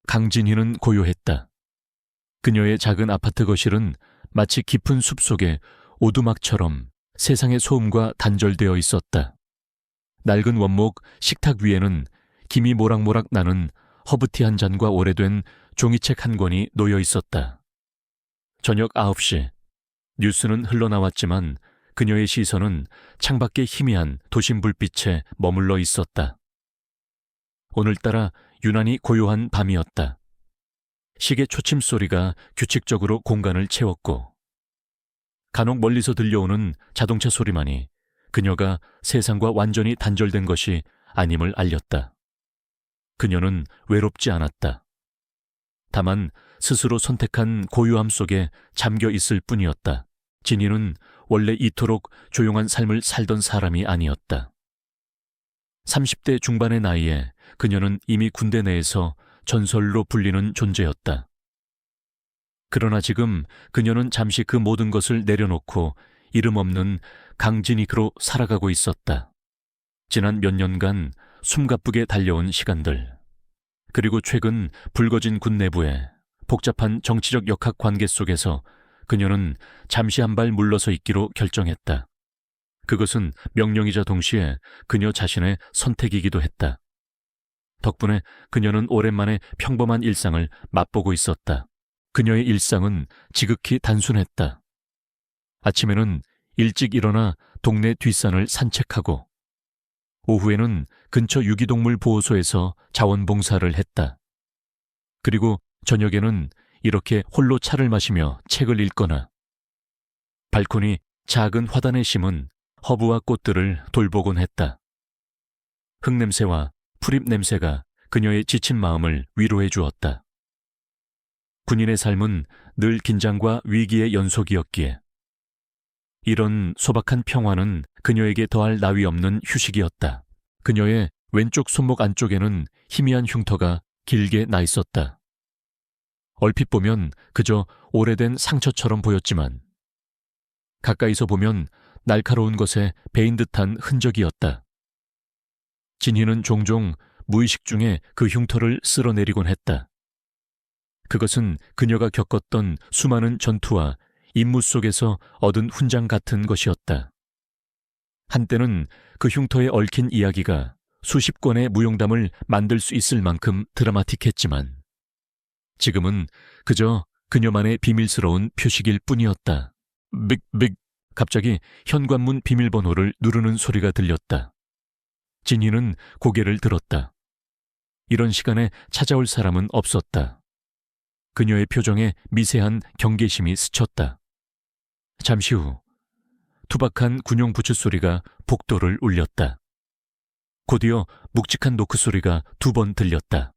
강진희는 고요했다. 그녀의 작은 아파트 거실은 마치 깊은 숲속의 오두막처럼 세상의 소음과 단절되어 있었다. 낡은 원목 식탁 위에는 김이 모락모락 나는 허브티 한 잔과 오래된 종이책 한 권이 놓여 있었다. 저녁 9시, 뉴스는 흘러나왔지만 그녀의 시선은 창밖의 희미한 도심 불빛에 머물러 있었다. 오늘따라 유난히 고요한 밤이었다. 시계 초침 소리가 규칙적으로 공간을 채웠고 간혹 멀리서 들려오는 자동차 소리만이 그녀가 세상과 완전히 단절된 것이 아님을 알렸다. 그녀는 외롭지 않았다. 다만 스스로 선택한 고요함 속에 잠겨 있을 뿐이었다. 진희는 원래 이토록 조용한 삶을 살던 사람이 아니었다. 30대 중반의 나이에 그녀는 이미 군대 내에서 전설로 불리는 존재였다. 그러나 지금 그녀는 잠시 그 모든 것을 내려놓고 이름 없는 강진희로 살아가고 있었다. 지난 몇 년간 숨가쁘게 달려온 시간들, 그리고 최근 불거진 군 내부의 복잡한 정치적 역학 관계 속에서 그녀는 잠시 한 발 물러서 있기로 결정했다. 그것은 명령이자 동시에 그녀 자신의 선택이기도 했다. 덕분에 그녀는 오랜만에 평범한 일상을 맛보고 있었다. 그녀의 일상은 지극히 단순했다. 아침에는 일찍 일어나 동네 뒷산을 산책하고 오후에는 근처 유기동물 보호소에서 자원봉사를 했다. 그리고 저녁에는 이렇게 홀로 차를 마시며 책을 읽거나 발코니 작은 화단에 심은 허브와 꽃들을 돌보곤 했다. 흙냄새와 풀잎 냄새가 그녀의 지친 마음을 위로해 주었다. 군인의 삶은 늘 긴장과 위기의 연속이었기에 이런 소박한 평화는 그녀에게 더할 나위 없는 휴식이었다. 그녀의 왼쪽 손목 안쪽에는 희미한 흉터가 길게 나 있었다. 얼핏 보면 그저 오래된 상처처럼 보였지만 가까이서 보면 날카로운 것에 베인 듯한 흔적이었다. 진희는 종종 무의식 중에 그 흉터를 쓸어내리곤 했다. 그것은 그녀가 겪었던 수많은 전투와 임무 속에서 얻은 훈장 같은 것이었다. 한때는 그 흉터에 얽힌 이야기가 수십 권의 무용담을 만들 수 있을 만큼 드라마틱했지만 지금은 그저 그녀만의 비밀스러운 표식일 뿐이었다. 빅빅. 갑자기 현관문 비밀번호를 누르는 소리가 들렸다. 진희는 고개를 들었다. 이런 시간에 찾아올 사람은 없었다. 그녀의 표정에 미세한 경계심이 스쳤다. 잠시 후 투박한 군용 부츠 소리가 복도를 울렸다. 곧이어 묵직한 노크 소리가 2번 들렸다.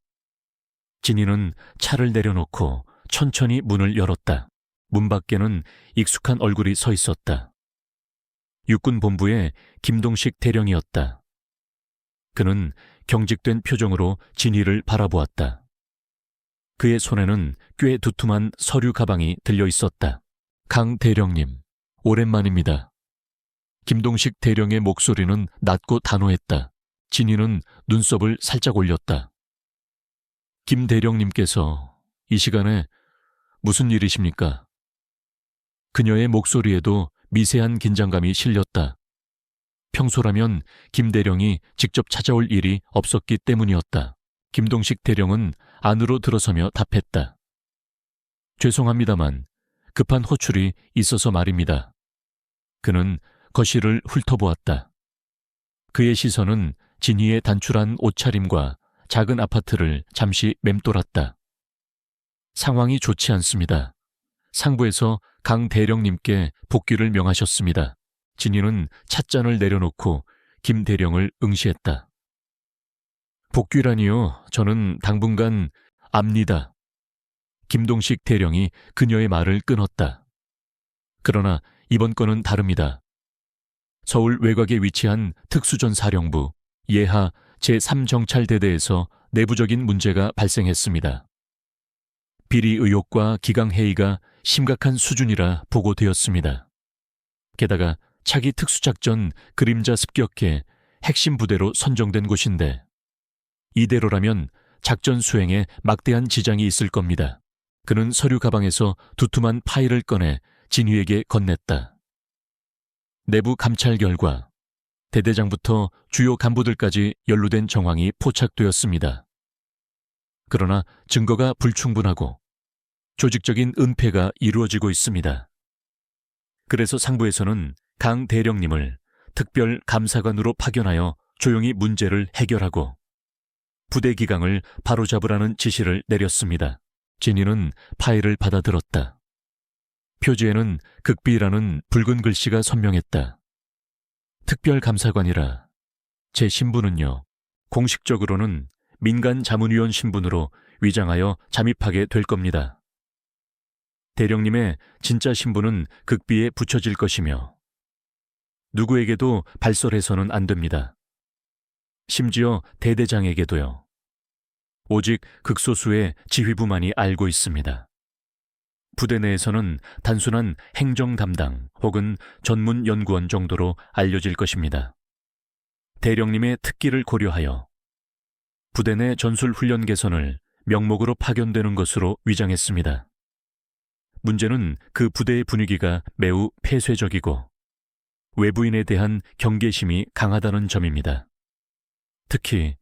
진희는 차를 내려놓고 천천히 문을 열었다. 문 밖에는 익숙한 얼굴이 서 있었다. 육군본부의 김동식 대령이었다. 그는 경직된 표정으로 진희를 바라보았다. 그의 손에는 꽤 두툼한 서류 가방이 들려 있었다. 강 대령님, 오랜만입니다. 김동식 대령의 목소리는 낮고 단호했다. 진희는 눈썹을 살짝 올렸다. 김 대령님께서 이 시간에 무슨 일이십니까? 그녀의 목소리에도 미세한 긴장감이 실렸다. 평소라면 김 대령이 직접 찾아올 일이 없었기 때문이었다. 김동식 대령은 안으로 들어서며 답했다. 죄송합니다만 급한 호출이 있어서 말입니다. 그는 거실을 훑어보았다. 그의 시선은 진희의 단출한 옷차림과 작은 아파트를 잠시 맴돌았다. 상황이 좋지 않습니다. 상부에서 강 대령님께 복귀를 명하셨습니다. 진희는 찻잔을 내려놓고 김 대령을 응시했다. 복귀라니요? 저는 당분간 압니다. 김동식 대령이 그녀의 말을 끊었다. 그러나 이번 건은 다릅니다. 서울 외곽에 위치한 특수전사령부 예하 제3정찰대대에서 내부적인 문제가 발생했습니다. 비리 의혹과 기강회의가 심각한 수준이라 보고되었습니다. 게다가 차기 특수작전 그림자 습격의 핵심 부대로 선정된 곳인데 이대로라면 작전 수행에 막대한 지장이 있을 겁니다. 그는 서류 가방에서 두툼한 파일을 꺼내 진휘에게 건넸다. 내부 감찰 결과 대대장부터 주요 간부들까지 연루된 정황이 포착되었습니다. 그러나 증거가 불충분하고 조직적인 은폐가 이루어지고 있습니다. 그래서 상부에서는 강 대령님을 특별 감사관으로 파견하여 조용히 문제를 해결하고 부대 기강을 바로잡으라는 지시를 내렸습니다. 진희는 파일을 받아들었다. 표지에는 극비라는 붉은 글씨가 선명했다. 특별감사관이라 제 신분은요, 공식적으로는 민간자문위원 신분으로 위장하여 잠입하게 될 겁니다. 대령님의 진짜 신분은 극비에 붙여질 것이며 누구에게도 발설해서는 안 됩니다. 심지어 대대장에게도요. 오직 극소수의 지휘부만이 알고 있습니다. 부대 내에서는 단순한 행정 담당 혹은 전문 연구원 정도로 알려질 것입니다. 대령님의 특기를 고려하여 부대 내 전술 훈련 개선을 명목으로 파견되는 것으로 위장했습니다. 문제는 그 부대의 분위기가 매우 폐쇄적이고 외부인에 대한 경계심이 강하다는 점입니다. 특히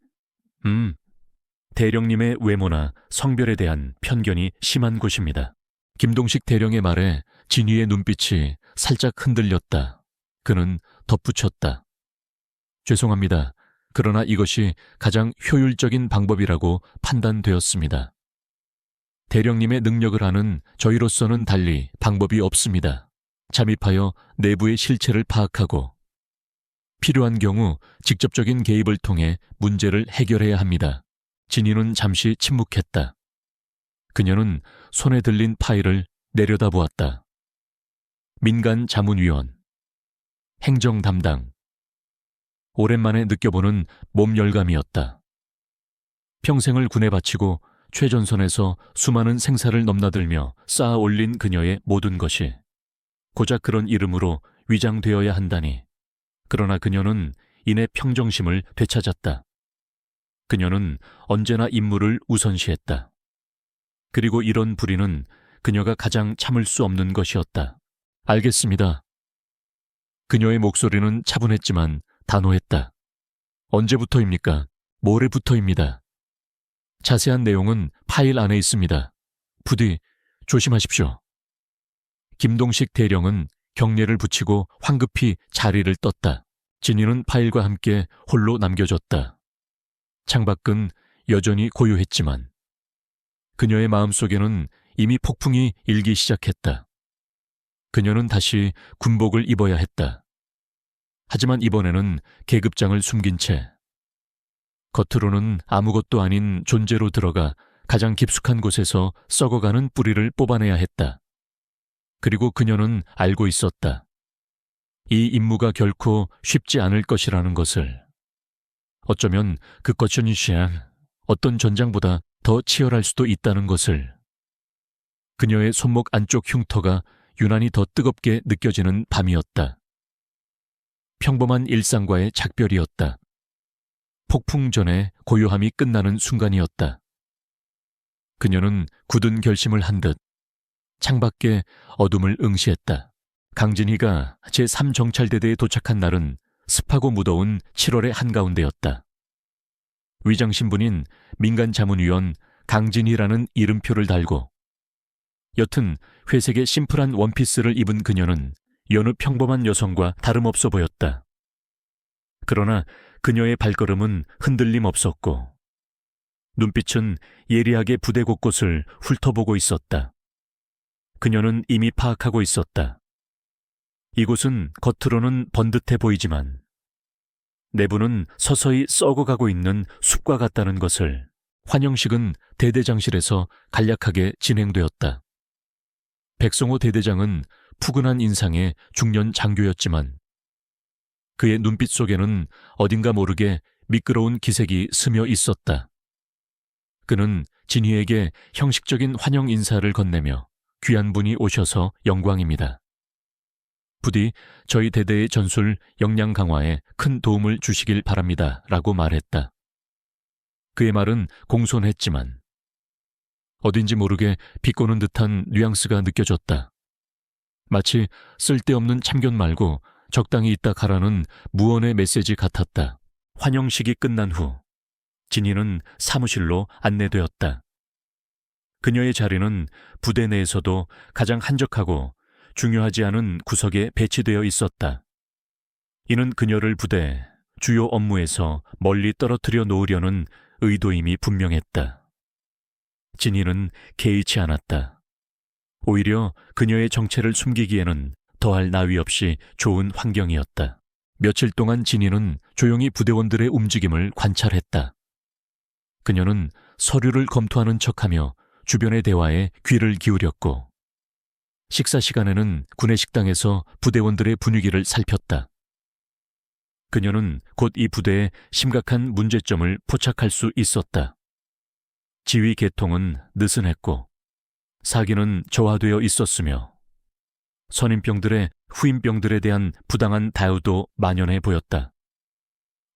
대령님의 외모나 성별에 대한 편견이 심한 곳입니다. 김동식 대령의 말에 진희의 눈빛이 살짝 흔들렸다. 그는 덧붙였다. 죄송합니다. 그러나 이것이 가장 효율적인 방법이라고 판단되었습니다. 대령님의 능력을 아는 저희로서는 달리 방법이 없습니다. 잠입하여 내부의 실체를 파악하고 필요한 경우 직접적인 개입을 통해 문제를 해결해야 합니다. 진희는 잠시 침묵했다. 그녀는 손에 들린 파일을 내려다보았다. 민간자문위원, 행정 담당. 오랜만에 느껴보는 몸 열감이었다. 평생을 군에 바치고 최전선에서 수많은 생사를 넘나들며 쌓아 올린 그녀의 모든 것이 고작 그런 이름으로 위장되어야 한다니. 그러나 그녀는 이내 평정심을 되찾았다. 그녀는 언제나 임무를 우선시했다. 그리고 이런 불의는 그녀가 가장 참을 수 없는 것이었다. 알겠습니다. 그녀의 목소리는 차분했지만 단호했다. 언제부터입니까? 모레부터입니다. 자세한 내용은 파일 안에 있습니다. 부디 조심하십시오. 김동식 대령은 경례를 붙이고 황급히 자리를 떴다. 진희는 파일과 함께 홀로 남겨졌다. 창밖은 여전히 고요했지만 그녀의 마음속에는 이미 폭풍이 일기 시작했다. 그녀는 다시 군복을 입어야 했다. 하지만 이번에는 계급장을 숨긴 채 겉으로는 아무것도 아닌 존재로 들어가 가장 깊숙한 곳에서 썩어가는 뿌리를 뽑아내야 했다. 그리고 그녀는 알고 있었다. 이 임무가 결코 쉽지 않을 것이라는 것을. 어쩌면 그 것전이시야 어떤 전장보다 더 치열할 수도 있다는 것을. 그녀의 손목 안쪽 흉터가 유난히 더 뜨겁게 느껴지는 밤이었다. 평범한 일상과의 작별이었다. 폭풍 전에 고요함이 끝나는 순간이었다. 그녀는 굳은 결심을 한 듯 창밖에 어둠을 응시했다. 강진희가 제3정찰대대에 도착한 날은 습하고 무더운 7월의 한가운데였다. 위장신분인 민간자문위원 강진희라는 이름표를 달고 여튼 회색의 심플한 원피스를 입은 그녀는 여느 평범한 여성과 다름없어 보였다. 그러나 그녀의 발걸음은 흔들림 없었고 눈빛은 예리하게 부대 곳곳을 훑어보고 있었다. 그녀는 이미 파악하고 있었다. 이곳은 겉으로는 번듯해 보이지만 내부는 서서히 썩어가고 있는 숲과 같다는 것을. 환영식은 대대장실에서 간략하게 진행되었다. 백성호 대대장은 푸근한 인상의 중년 장교였지만 그의 눈빛 속에는 어딘가 모르게 미끄러운 기색이 스며 있었다. 그는 진희에게 형식적인 환영 인사를 건네며 귀한 분이 오셔서 영광입니다. 부디 저희 대대의 전술 역량 강화에 큰 도움을 주시길 바랍니다. 라고 말했다. 그의 말은 공손했지만 어딘지 모르게 비꼬는 듯한 뉘앙스가 느껴졌다. 마치 쓸데없는 참견 말고 적당히 있다 가라는 무언의 메시지 같았다. 환영식이 끝난 후 진희는 사무실로 안내되었다. 그녀의 자리는 부대 내에서도 가장 한적하고 중요하지 않은 구석에 배치되어 있었다. 이는 그녀를 부대 주요 업무에서 멀리 떨어뜨려 놓으려는 의도임이 분명했다. 진희는 개의치 않았다. 오히려 그녀의 정체를 숨기기에는 더할 나위 없이 좋은 환경이었다. 며칠 동안 진희는 조용히 부대원들의 움직임을 관찰했다. 그녀는 서류를 검토하는 척하며 주변의 대화에 귀를 기울였고 식사 시간에는 구내식당에서 부대원들의 분위기를 살폈다. 그녀는 곧 이 부대의 심각한 문제점을 포착할 수 있었다. 지휘 계통은 느슨했고 사기는 저하되어 있었으며 선임병들의 후임병들에 대한 부당한 다유도 만연해 보였다.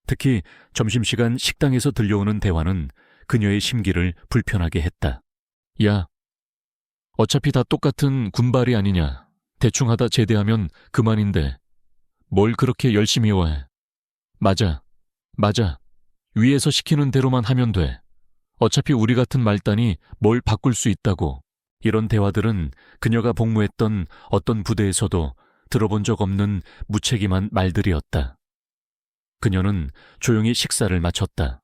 특히 점심시간 식당에서 들려오는 대화는 그녀의 심기를 불편하게 했다. 야, 어차피 다 똑같은 군발이 아니냐. 대충 하다 제대하면 그만인데 뭘 그렇게 열심히 해와. 맞아. 위에서 시키는 대로만 하면 돼. 어차피 우리 같은 말단이 뭘 바꿀 수 있다고. 이런 대화들은 그녀가 복무했던 어떤 부대에서도 들어본 적 없는 무책임한 말들이었다. 그녀는 조용히 식사를 마쳤다.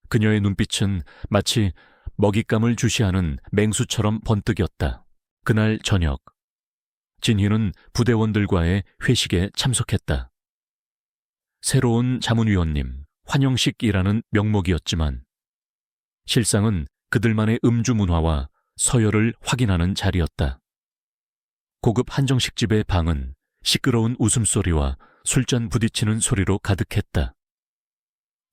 그녀의 눈빛은 마치 먹잇감을 주시하는 맹수처럼 번뜩였다. 그날 저녁, 진희는 부대원들과의 회식에 참석했다. 새로운 자문위원님, 환영식이라는 명목이었지만 실상은 그들만의 음주 문화와 서열을 확인하는 자리였다. 고급 한정식집의 방은 시끄러운 웃음소리와 술잔 부딪히는 소리로 가득했다.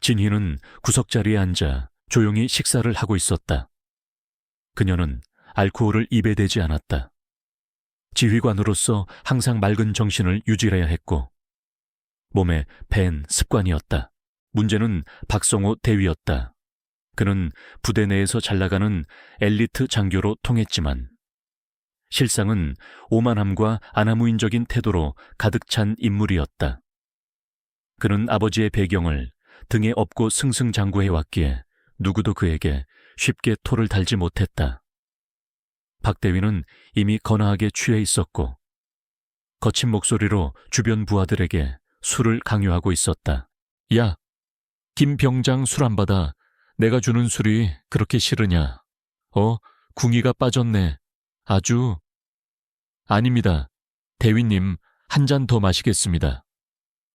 진희는 구석자리에 앉아 조용히 식사를 하고 있었다. 그녀는 알코올을 입에 대지 않았다. 지휘관으로서 항상 맑은 정신을 유지해야 했고 몸에 밴 습관이었다. 문제는 박성호 대위였다. 그는 부대 내에서 잘나가는 엘리트 장교로 통했지만 실상은 오만함과 아나무인적인 태도로 가득 찬 인물이었다. 그는 아버지의 배경을 등에 업고 승승장구해왔기에 누구도 그에게 쉽게 토를 달지 못했다. 박 대위는 이미 거나하게 취해 있었고 거친 목소리로 주변 부하들에게 술을 강요하고 있었다. 야, 김 병장 술 안 받아. 내가 주는 술이 그렇게 싫으냐? 궁이가 빠졌네. 아주. 아닙니다. 대위님, 한 잔 더 마시겠습니다.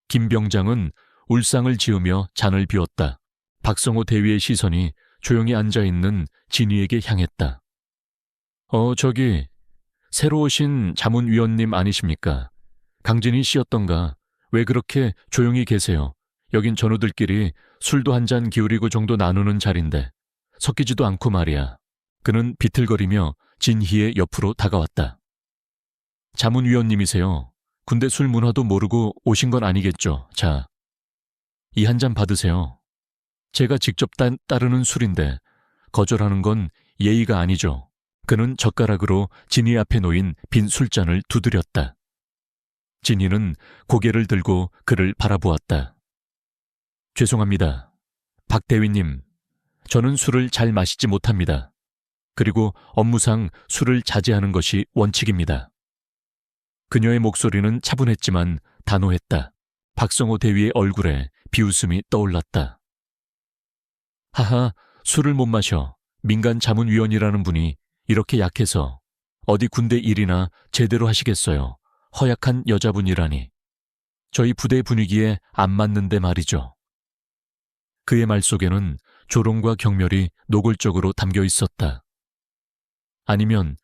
김 병장은 울상을 지으며 잔을 비웠다. 박성호 대위의 시선이 조용히 앉아있는 진희에게 향했다. 저기, 새로 오신 자문위원님 아니십니까? 강진희 씨였던가. 왜 그렇게 조용히 계세요? 여긴 전우들끼리 술도 한 잔 기울이고 정도 나누는 자리인데 섞이지도 않고 말이야. 그는 비틀거리며 진희의 옆으로 다가왔다. 자문위원님이세요. 군대 술 문화도 모르고 오신 건 아니겠죠. 자, 이 한 잔 받으세요. 제가 직접 따르는 술인데 거절하는 건 예의가 아니죠. 그는 젓가락으로 진희 앞에 놓인 빈 술잔을 두드렸다. 진희는 고개를 들고 그를 바라보았다. 죄송합니다. 박 대위님, 저는 술을 잘 마시지 못합니다. 그리고 업무상 술을 자제하는 것이 원칙입니다. 그녀의 목소리는 차분했지만 단호했다. 박성호 대위의 얼굴에 비웃음이 떠올랐다. 하하, 술을 못 마셔. 민간 자문위원이라는 분이 이렇게 약해서 어디 군대 일이나 제대로 하시겠어요. 허약한 여자분이라니. 저희 부대 분위기에 안 맞는데 말이죠. 그의 말 속에는 조롱과 경멸이 노골적으로 담겨 있었다. 아니면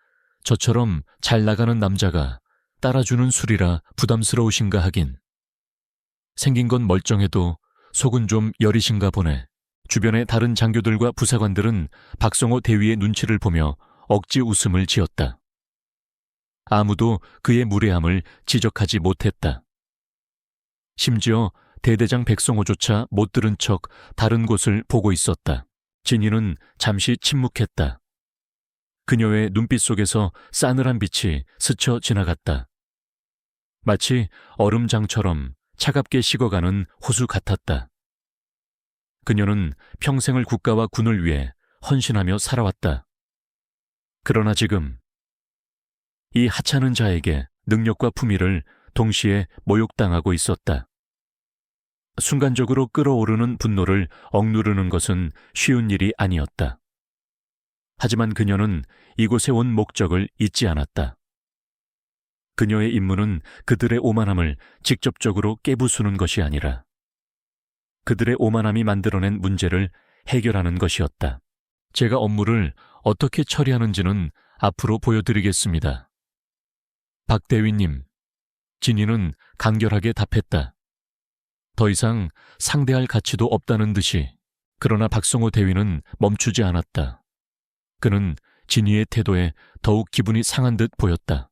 저처럼 잘 나가는 남자가 따라주는 술이라 부담스러우신가 하긴. 생긴 건 멀쩡해도 속은 좀 여리신가 보네. 주변의 다른 장교들과 부사관들은 박성호 대위의 눈치를 보며 억지 웃음을 지었다. 아무도 그의 무례함을 지적하지 못했다. 심지어 대대장 백성호조차 못 들은 척 다른 곳을 보고 있었다. 진희는 잠시 침묵했다. 그녀의 눈빛 속에서 싸늘한 빛이 스쳐 지나갔다. 마치 얼음장처럼 차갑게 식어가는 호수 같았다. 그녀는 평생을 국가와 군을 위해 헌신하며 살아왔다. 그러나 지금 이 하찮은 자에게 능력과 품위를 동시에 모욕당하고 있었다. 순간적으로 끓어오르는 분노를 억누르는 것은 쉬운 일이 아니었다. 하지만 그녀는 이곳에 온 목적을 잊지 않았다. 그녀의 임무는 그들의 오만함을 직접적으로 깨부수는 것이 아니라 그들의 오만함이 만들어낸 문제를 해결하는 것이었다. 제가 업무를 어떻게 처리하는지는 앞으로 보여드리겠습니다. 박 대위님, 진희는 간결하게 답했다. 더 이상 상대할 가치도 없다는 듯이. 그러나 박성호 대위는 멈추지 않았다. 그는 진희의 태도에 더욱 기분이 상한 듯 보였다.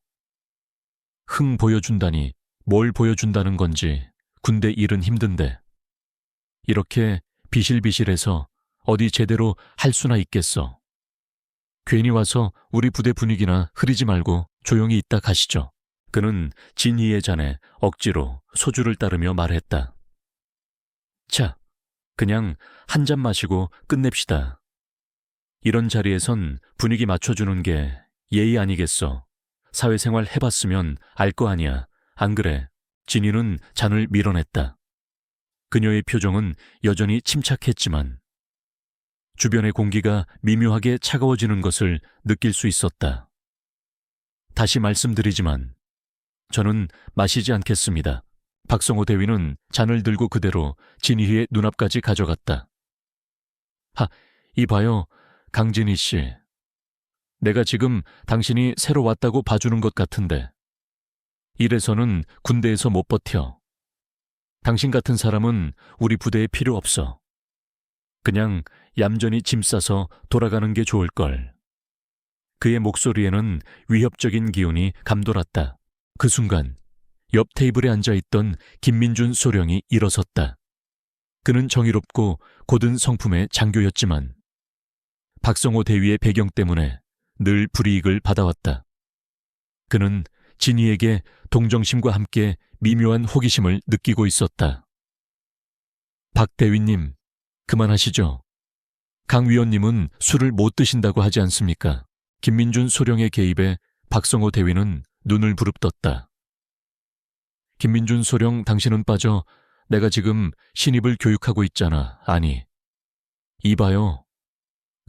흥 보여준다니 뭘 보여준다는 건지 군대 일은 힘든데 이렇게 비실비실해서 어디 제대로 할 수나 있겠어. 괜히 와서 우리 부대 분위기나 흐리지 말고 조용히 있다 가시죠. 그는 진희의 잔에 억지로 소주를 따르며 말했다. 자, 그냥 한 잔 마시고 끝냅시다. 이런 자리에선 분위기 맞춰주는 게 예의 아니겠어. 사회생활 해봤으면 알 거 아니야. 안 그래? 진희는 잔을 밀어냈다. 그녀의 표정은 여전히 침착했지만 주변의 공기가 미묘하게 차가워지는 것을 느낄 수 있었다. 다시 말씀드리지만 저는 마시지 않겠습니다. 박성호 대위는 잔을 들고 그대로 진희의 눈앞까지 가져갔다. 이봐요, 강진희 씨. 내가 지금 당신이 새로 왔다고 봐주는 것 같은데 이래서는 군대에서 못 버텨. 당신 같은 사람은 우리 부대에 필요 없어. 그냥 얌전히 짐 싸서 돌아가는 게 좋을걸. 그의 목소리에는 위협적인 기운이 감돌았다. 그 순간 옆 테이블에 앉아있던 김민준 소령이 일어섰다. 그는 정의롭고 고든 성품의 장교였지만 박성호 대위의 배경 때문에 늘 불이익을 받아왔다. 그는 진희에게 동정심과 함께 미묘한 호기심을 느끼고 있었다. 박 대위님, 그만하시죠. 강 위원님은 술을 못 드신다고 하지 않습니까? 김민준 소령의 개입에 박성호 대위는 눈을 부릅떴다. 김민준 소령, 당신은 빠져. 내가 지금 신입을 교육하고 있잖아. 아니, 이봐요.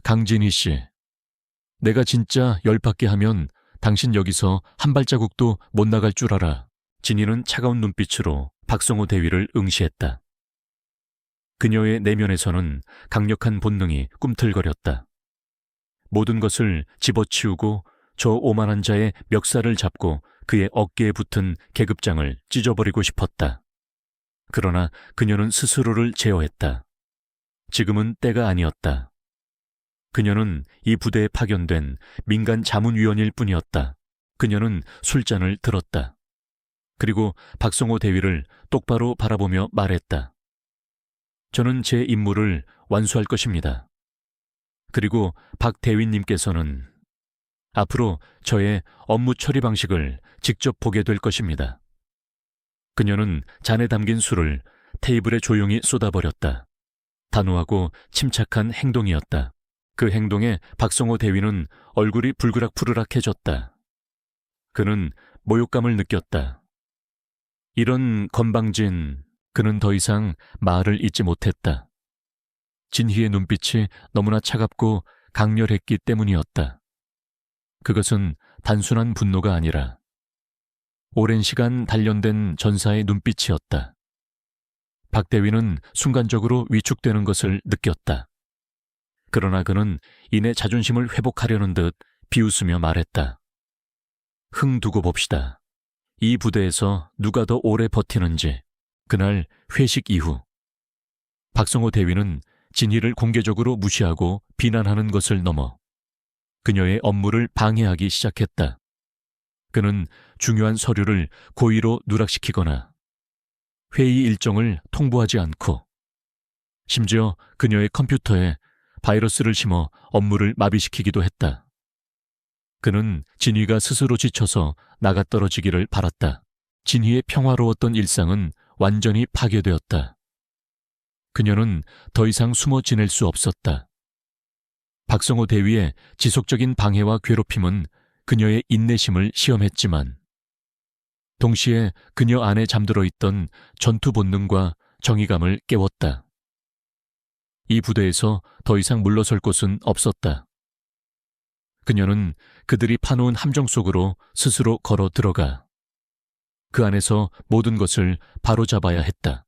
강진희 씨. 내가 진짜 열받게 하면 당신 여기서 한 발자국도 못 나갈 줄 알아. 진희는 차가운 눈빛으로 박성호 대위를 응시했다. 그녀의 내면에서는 강력한 본능이 꿈틀거렸다. 모든 것을 집어치우고 저 오만한 자의 멱살을 잡고 그의 어깨에 붙은 계급장을 찢어버리고 싶었다. 그러나 그녀는 스스로를 제어했다. 지금은 때가 아니었다. 그녀는 이 부대에 파견된 민간 자문위원일 뿐이었다. 그녀는 술잔을 들었다. 그리고 박성호 대위를 똑바로 바라보며 말했다. 저는 제 임무를 완수할 것입니다. 그리고 박 대위님께서는 앞으로 저의 업무 처리 방식을 직접 보게 될 것입니다. 그녀는 잔에 담긴 술을 테이블에 조용히 쏟아버렸다. 단호하고 침착한 행동이었다. 그 행동에 박성호 대위는 얼굴이 불그락푸르락해졌다. 그는 모욕감을 느꼈다. 이런 건방진, 그는 더 이상 말을 잇지 못했다. 진희의 눈빛이 너무나 차갑고 강렬했기 때문이었다. 그것은 단순한 분노가 아니라 오랜 시간 단련된 전사의 눈빛이었다. 박 대위는 순간적으로 위축되는 것을 느꼈다. 그러나 그는 이내 자존심을 회복하려는 듯 비웃으며 말했다. 흥 두고 봅시다. 이 부대에서 누가 더 오래 버티는지. 그날 회식 이후 박성호 대위는 진희를 공개적으로 무시하고 비난하는 것을 넘어 그녀의 업무를 방해하기 시작했다. 그는 중요한 서류를 고의로 누락시키거나 회의 일정을 통보하지 않고 심지어 그녀의 컴퓨터에 바이러스를 심어 업무를 마비시키기도 했다. 그는 진희가 스스로 지쳐서 나가떨어지기를 바랐다. 진희의 평화로웠던 일상은 완전히 파괴되었다. 그녀는 더 이상 숨어 지낼 수 없었다. 박성호 대위의 지속적인 방해와 괴롭힘은 그녀의 인내심을 시험했지만 동시에 그녀 안에 잠들어 있던 전투 본능과 정의감을 깨웠다. 이 부대에서 더 이상 물러설 곳은 없었다. 그녀는 그들이 파놓은 함정 속으로 스스로 걸어 들어가 그 안에서 모든 것을 바로잡아야 했다.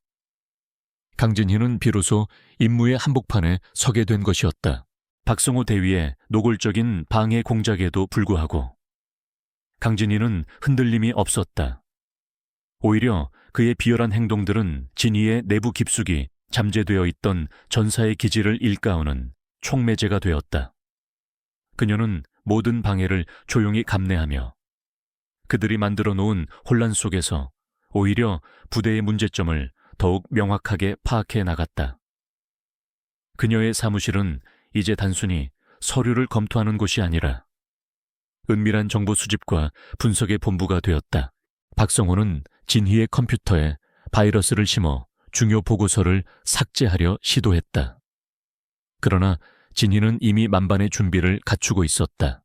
강진희는 비로소 임무의 한복판에 서게 된 것이었다. 박성호 대위의 노골적인 방해 공작에도 불구하고 강진희는 흔들림이 없었다. 오히려 그의 비열한 행동들은 진희의 내부 깊숙이 잠재되어 있던 전사의 기질을 일깨우는 촉매제가 되었다. 그녀는 모든 방해를 조용히 감내하며 그들이 만들어 놓은 혼란 속에서 오히려 부대의 문제점을 더욱 명확하게 파악해 나갔다. 그녀의 사무실은 이제 단순히 서류를 검토하는 곳이 아니라 은밀한 정보 수집과 분석의 본부가 되었다. 박성호는 진희의 컴퓨터에 바이러스를 심어 중요 보고서를 삭제하려 시도했다. 그러나 진희는 이미 만반의 준비를 갖추고 있었다.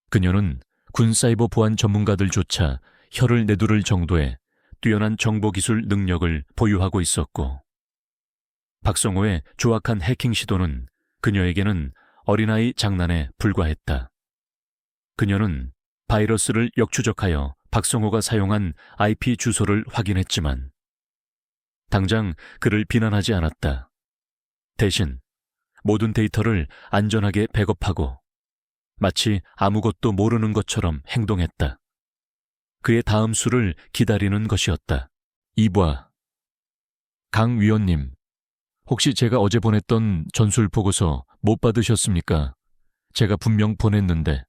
그녀는 군 사이버 보안 전문가들조차 혀를 내두를 정도의 뛰어난 정보기술 능력을 보유하고 있었고 박성호의 조악한 해킹 시도는 그녀에게는 어린아이 장난에 불과했다. 그녀는 바이러스를 역추적하여 박성호가 사용한 IP 주소를 확인했지만 당장 그를 비난하지 않았다. 대신 모든 데이터를 안전하게 백업하고 마치 아무것도 모르는 것처럼 행동했다. 그의 다음 수를 기다리는 것이었다. 이봐. 강 위원님, 혹시 제가 어제 보냈던 전술 보고서 못 받으셨습니까? 제가 분명 보냈는데.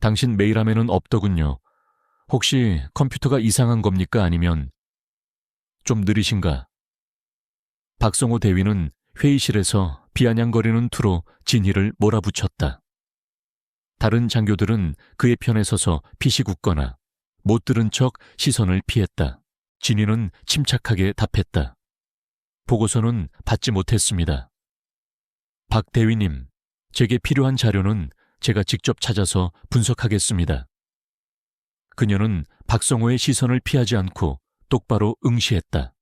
당신 메일함에는 없더군요. 혹시 컴퓨터가 이상한 겁니까? 아니면 좀 느리신가? 박성호 대위는 회의실에서 비아냥거리는 투로 진희를 몰아붙였다. 다른 장교들은 그의 편에 서서 피시굽거나 못 들은 척 시선을 피했다. 진희는 침착하게 답했다. 보고서는 받지 못했습니다. 박 대위님, 제게 필요한 자료는 제가 직접 찾아서 분석하겠습니다. 그녀는 박성호의 시선을 피하지 않고 똑바로 응시했다.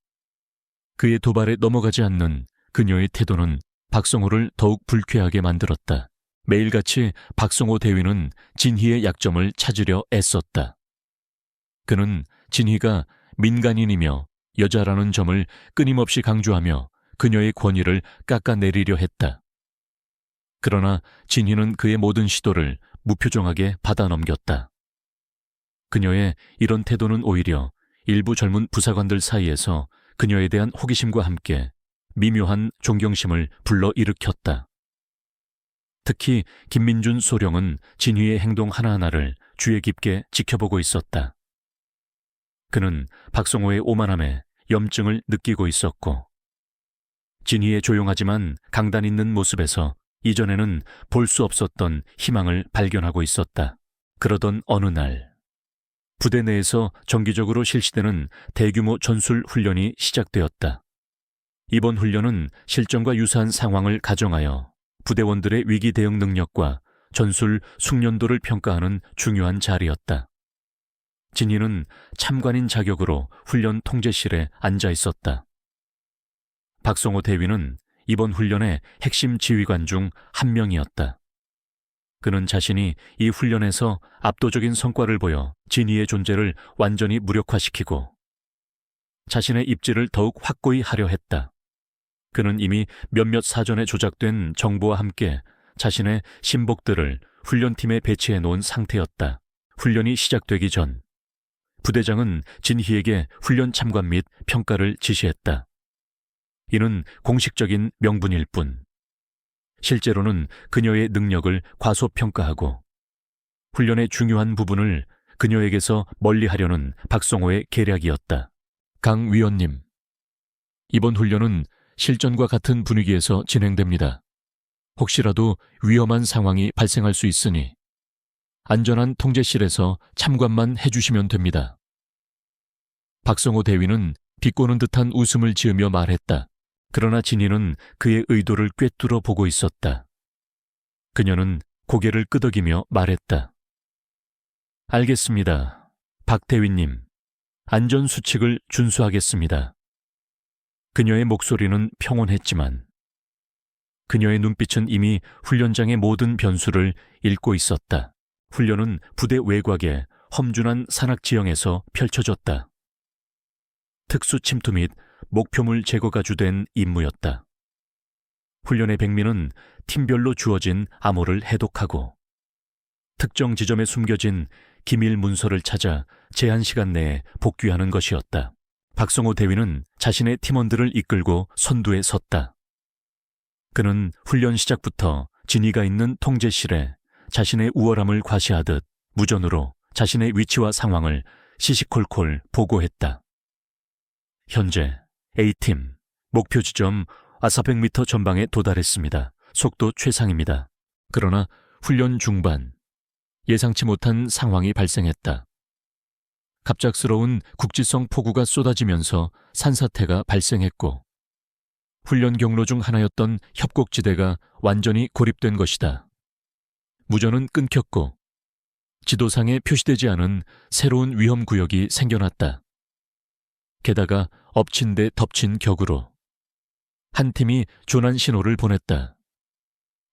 그의 도발에 넘어가지 않는 그녀의 태도는 박성호를 더욱 불쾌하게 만들었다. 매일같이 박성호 대위는 진희의 약점을 찾으려 애썼다. 그는 진희가 민간인이며 여자라는 점을 끊임없이 강조하며 그녀의 권위를 깎아내리려 했다. 그러나 진희는 그의 모든 시도를 무표정하게 받아넘겼다. 그녀의 이런 태도는 오히려 일부 젊은 부사관들 사이에서 그녀에 대한 호기심과 함께 미묘한 존경심을 불러일으켰다. 특히 김민준 소령은 진희의 행동 하나하나를 주의 깊게 지켜보고 있었다. 그는 박성호의 오만함에 염증을 느끼고 있었고 진희의 조용하지만 강단 있는 모습에서 이전에는 볼 수 없었던 희망을 발견하고 있었다. 그러던 어느 날 부대 내에서 정기적으로 실시되는 대규모 전술 훈련이 시작되었다. 이번 훈련은 실전과 유사한 상황을 가정하여 부대원들의 위기 대응 능력과 전술 숙련도를 평가하는 중요한 자리였다. 진희는 참관인 자격으로 훈련 통제실에 앉아 있었다. 박성호 대위는 이번 훈련의 핵심 지휘관 중 한 명이었다. 그는 자신이 이 훈련에서 압도적인 성과를 보여 진희의 존재를 완전히 무력화시키고 자신의 입지를 더욱 확고히 하려 했다. 그는 이미 몇몇 사전에 조작된 정보와 함께 자신의 신복들을 훈련팀에 배치해 놓은 상태였다. 훈련이 시작되기 전 부대장은 진희에게 훈련 참관 및 평가를 지시했다. 이는 공식적인 명분일 뿐 실제로는 그녀의 능력을 과소평가하고 훈련의 중요한 부분을 그녀에게서 멀리하려는 박성호의 계략이었다. 강 위원님, 이번 훈련은 실전과 같은 분위기에서 진행됩니다. 혹시라도 위험한 상황이 발생할 수 있으니 안전한 통제실에서 참관만 해주시면 됩니다. 박성호 대위는 비꼬는 듯한 웃음을 지으며 말했다. 그러나 진희는 그의 의도를 꿰뚫어 보고 있었다. 그녀는 고개를 끄덕이며 말했다. 알겠습니다. 박 대위님, 안전수칙을 준수하겠습니다. 그녀의 목소리는 평온했지만 그녀의 눈빛은 이미 훈련장의 모든 변수를 읽고 있었다. 훈련은 부대 외곽의 험준한 산악 지형에서 펼쳐졌다. 특수 침투 및 목표물 제거가 주된 임무였다. 훈련의 백미는 팀별로 주어진 암호를 해독하고 특정 지점에 숨겨진 기밀 문서를 찾아 제한 시간 내에 복귀하는 것이었다. 박성호 대위는 자신의 팀원들을 이끌고 선두에 섰다. 그는 훈련 시작부터 진희가 있는 통제실에 자신의 우월함을 과시하듯 무전으로 자신의 위치와 상황을 시시콜콜 보고했다. 현재 A팀 목표 지점 400m 전방에 도달했습니다. 속도 최상입니다. 그러나 훈련 중반 예상치 못한 상황이 발생했다. 갑작스러운 국지성 폭우가 쏟아지면서 산사태가 발생했고 훈련 경로 중 하나였던 협곡지대가 완전히 고립된 것이다. 무전은 끊겼고 지도상에 표시되지 않은 새로운 위험구역이 생겨났다. 게다가 엎친 데 덮친 격으로 한 팀이 조난 신호를 보냈다.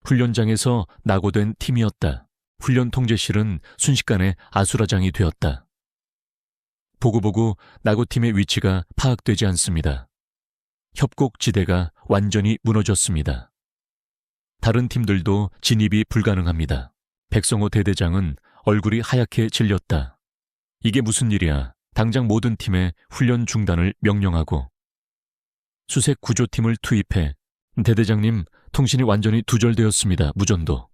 훈련장에서 낙오된 팀이었다. 훈련 통제실은 순식간에 아수라장이 되었다. 보고보고 낙오팀의 위치가 파악되지 않습니다. 협곡지대가 완전히 무너졌습니다. 다른 팀들도 진입이 불가능합니다. 백성호 대대장은 얼굴이 하얗게 질렸다. 이게 무슨 일이야? 당장 모든 팀의 훈련 중단을 명령하고 수색 구조팀을 투입해 대대장님, 통신이 완전히 두절되었습니다. 무전도.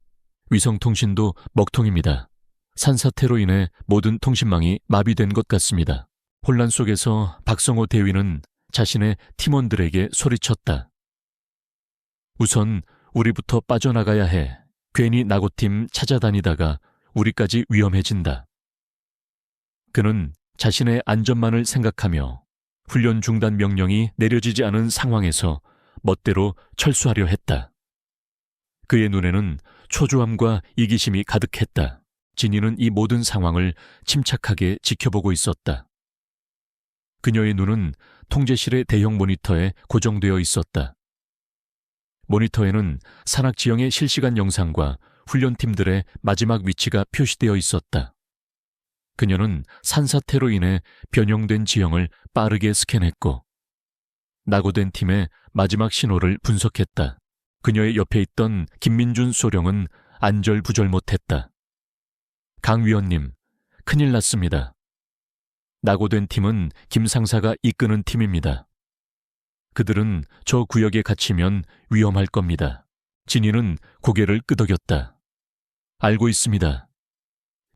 위성통신도 먹통입니다. 산사태로 인해 모든 통신망이 마비된 것 같습니다. 혼란 속에서 박성호 대위는 자신의 팀원들에게 소리쳤다. 우선 우리부터 빠져나가야 해. 괜히 낙오팀 찾아다니다가 우리까지 위험해진다. 그는 자신의 안전만을 생각하며 훈련 중단 명령이 내려지지 않은 상황에서 멋대로 철수하려 했다. 그의 눈에는 초조함과 이기심이 가득했다. 진희는 이 모든 상황을 침착하게 지켜보고 있었다. 그녀의 눈은 통제실의 대형 모니터에 고정되어 있었다. 모니터에는 산악 지형의 실시간 영상과 훈련팀들의 마지막 위치가 표시되어 있었다. 그녀는 산사태로 인해 변형된 지형을 빠르게 스캔했고 낙오된 팀의 마지막 신호를 분석했다. 그녀의 옆에 있던 김민준 소령은 안절부절 못했다. 강 위원님, 큰일 났습니다. 낙오된 팀은 김 상사가 이끄는 팀입니다. 그들은 저 구역에 갇히면 위험할 겁니다. 진희는 고개를 끄덕였다. 알고 있습니다.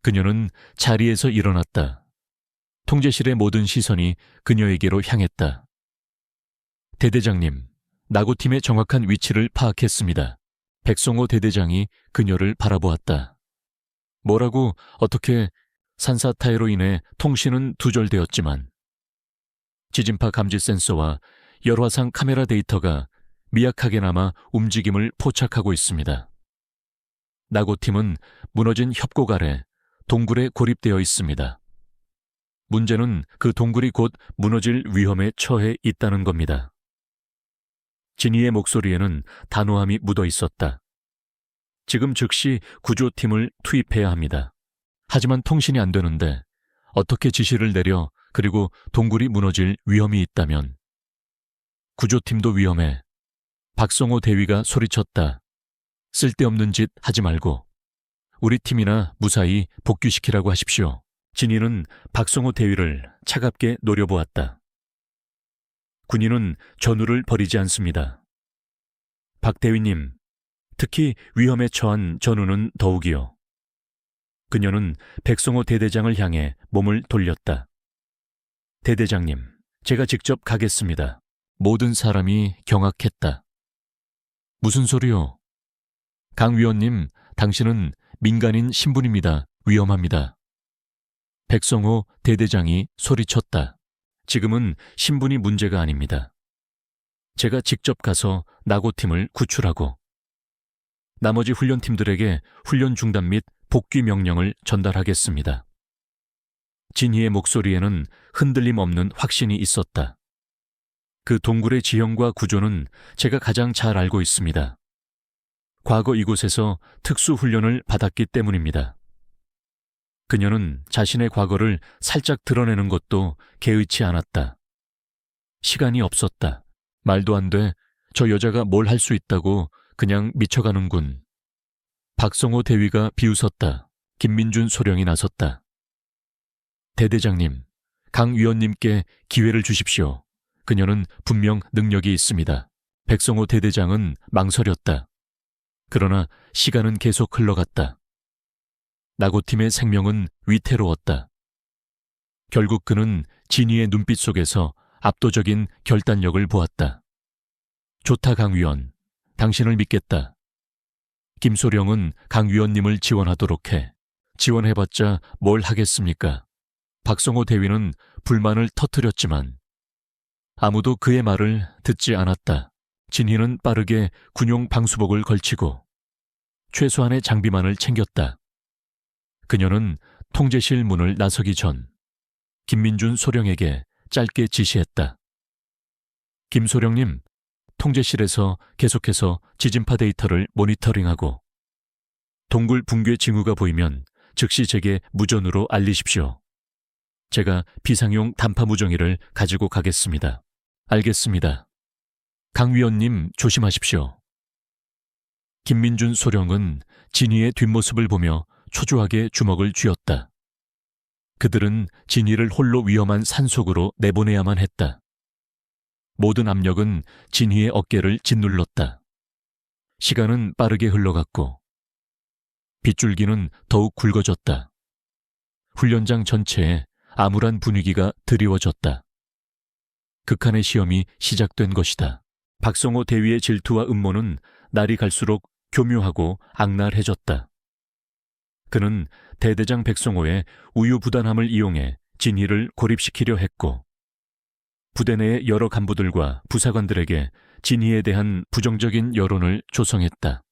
그녀는 자리에서 일어났다. 통제실의 모든 시선이 그녀에게로 향했다. 대대장님, 낙오팀의 정확한 위치를 파악했습니다. 백성호 대대장이 그녀를 바라보았다. 뭐라고? 어떻게? 산사태로 인해 통신은 두절되었지만 지진파 감지 센서와 열화상 카메라 데이터가 미약하게나마 움직임을 포착하고 있습니다. 낙오팀은 무너진 협곡 아래 동굴에 고립되어 있습니다. 문제는 그 동굴이 곧 무너질 위험에 처해 있다는 겁니다. 진희의 목소리에는 단호함이 묻어 있었다. 지금 즉시 구조팀을 투입해야 합니다. 하지만 통신이 안 되는데 어떻게 지시를 내려 그리고 동굴이 무너질 위험이 있다면 구조팀도 위험해. 박성호 대위가 소리쳤다. 쓸데없는 짓 하지 말고 우리 팀이나 무사히 복귀시키라고 하십시오. 진희는 박성호 대위를 차갑게 노려보았다. 군인은 전우를 버리지 않습니다. 박 대위님, 특히 위험에 처한 전우는 더욱이요. 그녀는 백성호 대대장을 향해 몸을 돌렸다. 대대장님, 제가 직접 가겠습니다. 모든 사람이 경악했다. 무슨 소리요? 강 위원님, 당신은 민간인 신분입니다. 위험합니다. 백성호 대대장이 소리쳤다. 지금은 신분이 문제가 아닙니다. 제가 직접 가서 나고팀을 구출하고 나머지 훈련팀들에게 훈련 중단 및 복귀 명령을 전달하겠습니다. 진희의 목소리에는 흔들림 없는 확신이 있었다. 그 동굴의 지형과 구조는 제가 가장 잘 알고 있습니다. 과거 이곳에서 특수훈련을 받았기 때문입니다. 그녀는 자신의 과거를 살짝 드러내는 것도 개의치 않았다. 시간이 없었다. 말도 안 돼. 저 여자가 뭘 할 수 있다고 그냥 미쳐가는군. 박성호 대위가 비웃었다. 김민준 소령이 나섰다. 대대장님, 강 위원님께 기회를 주십시오. 그녀는 분명 능력이 있습니다. 백성호 대대장은 망설였다. 그러나 시간은 계속 흘러갔다. 나고팀의 생명은 위태로웠다. 결국 그는 진희의 눈빛 속에서 압도적인 결단력을 보았다. 좋다, 강 위원. 당신을 믿겠다. 김소령은 강 위원님을 지원하도록 해. 지원해봤자 뭘 하겠습니까? 박성호 대위는 불만을 터뜨렸지만 아무도 그의 말을 듣지 않았다. 진희는 빠르게 군용 방수복을 걸치고 최소한의 장비만을 챙겼다. 그녀는 통제실 문을 나서기 전 김민준 소령에게 짧게 지시했다. 김소령님, 통제실에서 계속해서 지진파 데이터를 모니터링하고 동굴 붕괴 징후가 보이면 즉시 제게 무전으로 알리십시오. 제가 비상용 단파 무정기를 가지고 가겠습니다. 알겠습니다. 강 위원님 조심하십시오. 김민준 소령은 진희의 뒷모습을 보며 초조하게 주먹을 쥐었다. 그들은 진희를 홀로 위험한 산속으로 내보내야만 했다. 모든 압력은 진희의 어깨를 짓눌렀다. 시간은 빠르게 흘러갔고 빗줄기는 더욱 굵어졌다. 훈련장 전체에 암울한 분위기가 드리워졌다. 극한의 시험이 시작된 것이다. 박성호 대위의 질투와 음모는 날이 갈수록 교묘하고 악랄해졌다. 그는 대대장 백성호의 우유부단함을 이용해 진희를 고립시키려 했고 부대 내의 여러 간부들과 부사관들에게 진희에 대한 부정적인 여론을 조성했다.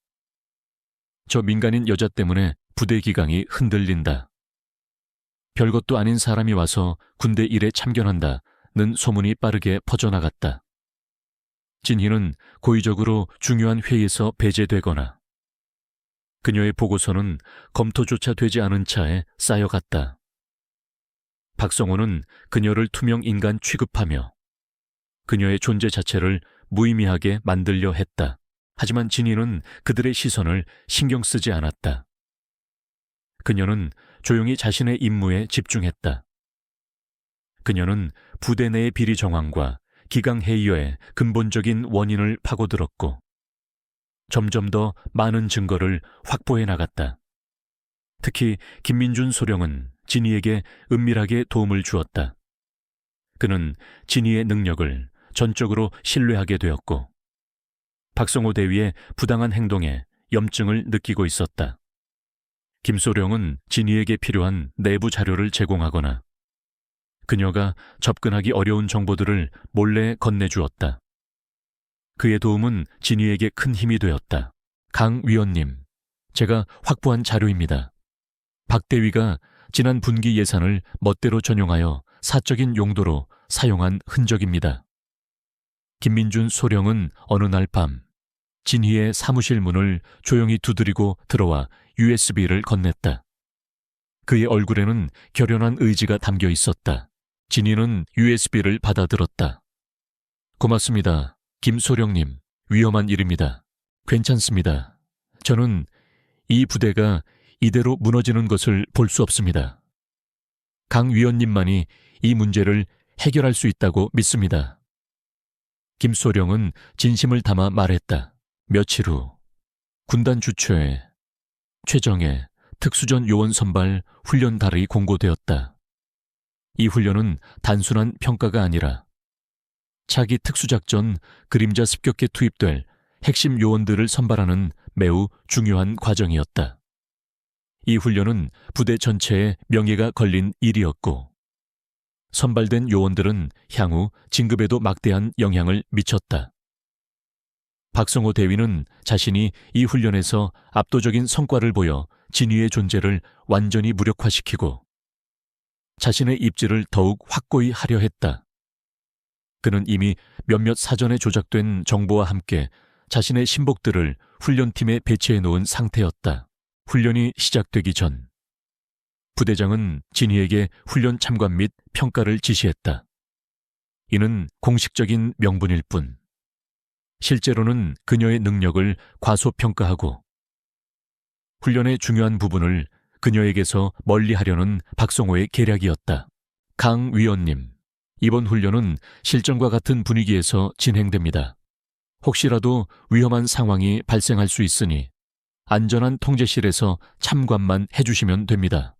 저 민간인 여자 때문에 부대 기강이 흔들린다. 별것도 아닌 사람이 와서 군대 일에 참견한다는 소문이 빠르게 퍼져나갔다. 진희는 고의적으로 중요한 회의에서 배제되거나 그녀의 보고서는 검토조차 되지 않은 차에 쌓여갔다. 박성호는 그녀를 투명 인간 취급하며 그녀의 존재 자체를 무의미하게 만들려 했다. 하지만 진희는 그들의 시선을 신경 쓰지 않았다. 그녀는 조용히 자신의 임무에 집중했다. 그녀는 부대 내의 비리 정황과 기강 해이어의 근본적인 원인을 파고들었고 점점 더 많은 증거를 확보해 나갔다. 특히 김민준 소령은 진희에게 은밀하게 도움을 주었다. 그는 진희의 능력을 전적으로 신뢰하게 되었고 박성호 대위의 부당한 행동에 염증을 느끼고 있었다. 김소령은 진희에게 필요한 내부 자료를 제공하거나 그녀가 접근하기 어려운 정보들을 몰래 건네주었다. 그의 도움은 진희에게 큰 힘이 되었다. 강 위원님, 제가 확보한 자료입니다. 박 대위가 지난 분기 예산을 멋대로 전용하여 사적인 용도로 사용한 흔적입니다. 김민준 소령은 어느 날 밤 진희의 사무실 문을 조용히 두드리고 들어와 USB를 건넸다. 그의 얼굴에는 결연한 의지가 담겨 있었다. 진희는 USB를 받아들었다. 고맙습니다. 김소령님, 위험한 일입니다. 괜찮습니다. 저는 이 부대가 이대로 무너지는 것을 볼 수 없습니다. 강 위원님만이 이 문제를 해결할 수 있다고 믿습니다. 김소령은 진심을 담아 말했다. 며칠 후 군단 주최 최정예 특수전 요원 선발 훈련달이 공고되었다. 이 훈련은 단순한 평가가 아니라 차기 특수작전 그림자 습격에 투입될 핵심 요원들을 선발하는 매우 중요한 과정이었다. 이 훈련은 부대 전체의 명예가 걸린 일이었고, 선발된 요원들은 향후 진급에도 막대한 영향을 미쳤다. 박성호 대위는 자신이 이 훈련에서 압도적인 성과를 보여 진위의 존재를 완전히 무력화시키고 자신의 입지를 더욱 확고히 하려 했다. 그는 이미 몇몇 사전에 조작된 정보와 함께 자신의 신복들을 훈련팀에 배치해 놓은 상태였다. 훈련이 시작되기 전 부대장은 진희에게 훈련 참관 및 평가를 지시했다. 이는 공식적인 명분일 뿐 실제로는 그녀의 능력을 과소평가하고 훈련의 중요한 부분을 그녀에게서 멀리하려는 박성호의 계략이었다. 강 위원님, 이번 훈련은 실전과 같은 분위기에서 진행됩니다. 혹시라도 위험한 상황이 발생할 수 있으니 안전한 통제실에서 참관만 해주시면 됩니다.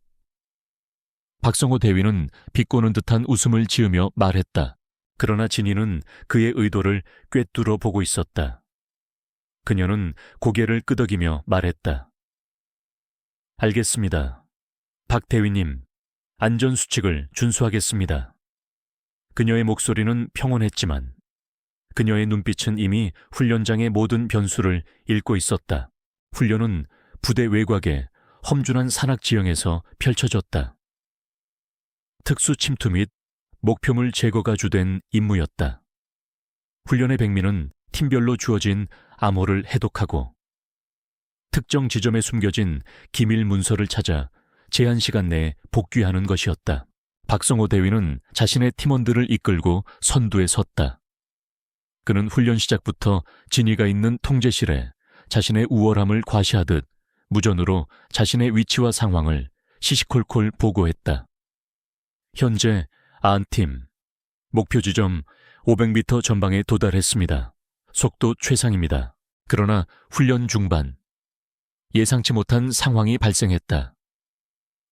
박성호 대위는 비꼬는 듯한 웃음을 지으며 말했다. 그러나 진희는 그의 의도를 꿰뚫어 보고 있었다. 그녀는 고개를 끄덕이며 말했다. 알겠습니다. 박 대위님, 안전수칙을 준수하겠습니다. 그녀의 목소리는 평온했지만 그녀의 눈빛은 이미 훈련장의 모든 변수를 읽고 있었다. 훈련은 부대 외곽의 험준한 산악 지형에서 펼쳐졌다. 특수 침투 및 목표물 제거가 주된 임무였다. 훈련의 백미는 팀별로 주어진 암호를 해독하고 특정 지점에 숨겨진 기밀 문서를 찾아 제한 시간 내에 복귀하는 것이었다. 박성호 대위는 자신의 팀원들을 이끌고 선두에 섰다. 그는 훈련 시작부터 진희가 있는 통제실에 자신의 우월함을 과시하듯 무전으로 자신의 위치와 상황을 시시콜콜 보고했다. 현재 안팀, 목표 지점 500m 전방에 도달했습니다. 속도 최상입니다. 그러나 훈련 중반, 예상치 못한 상황이 발생했다.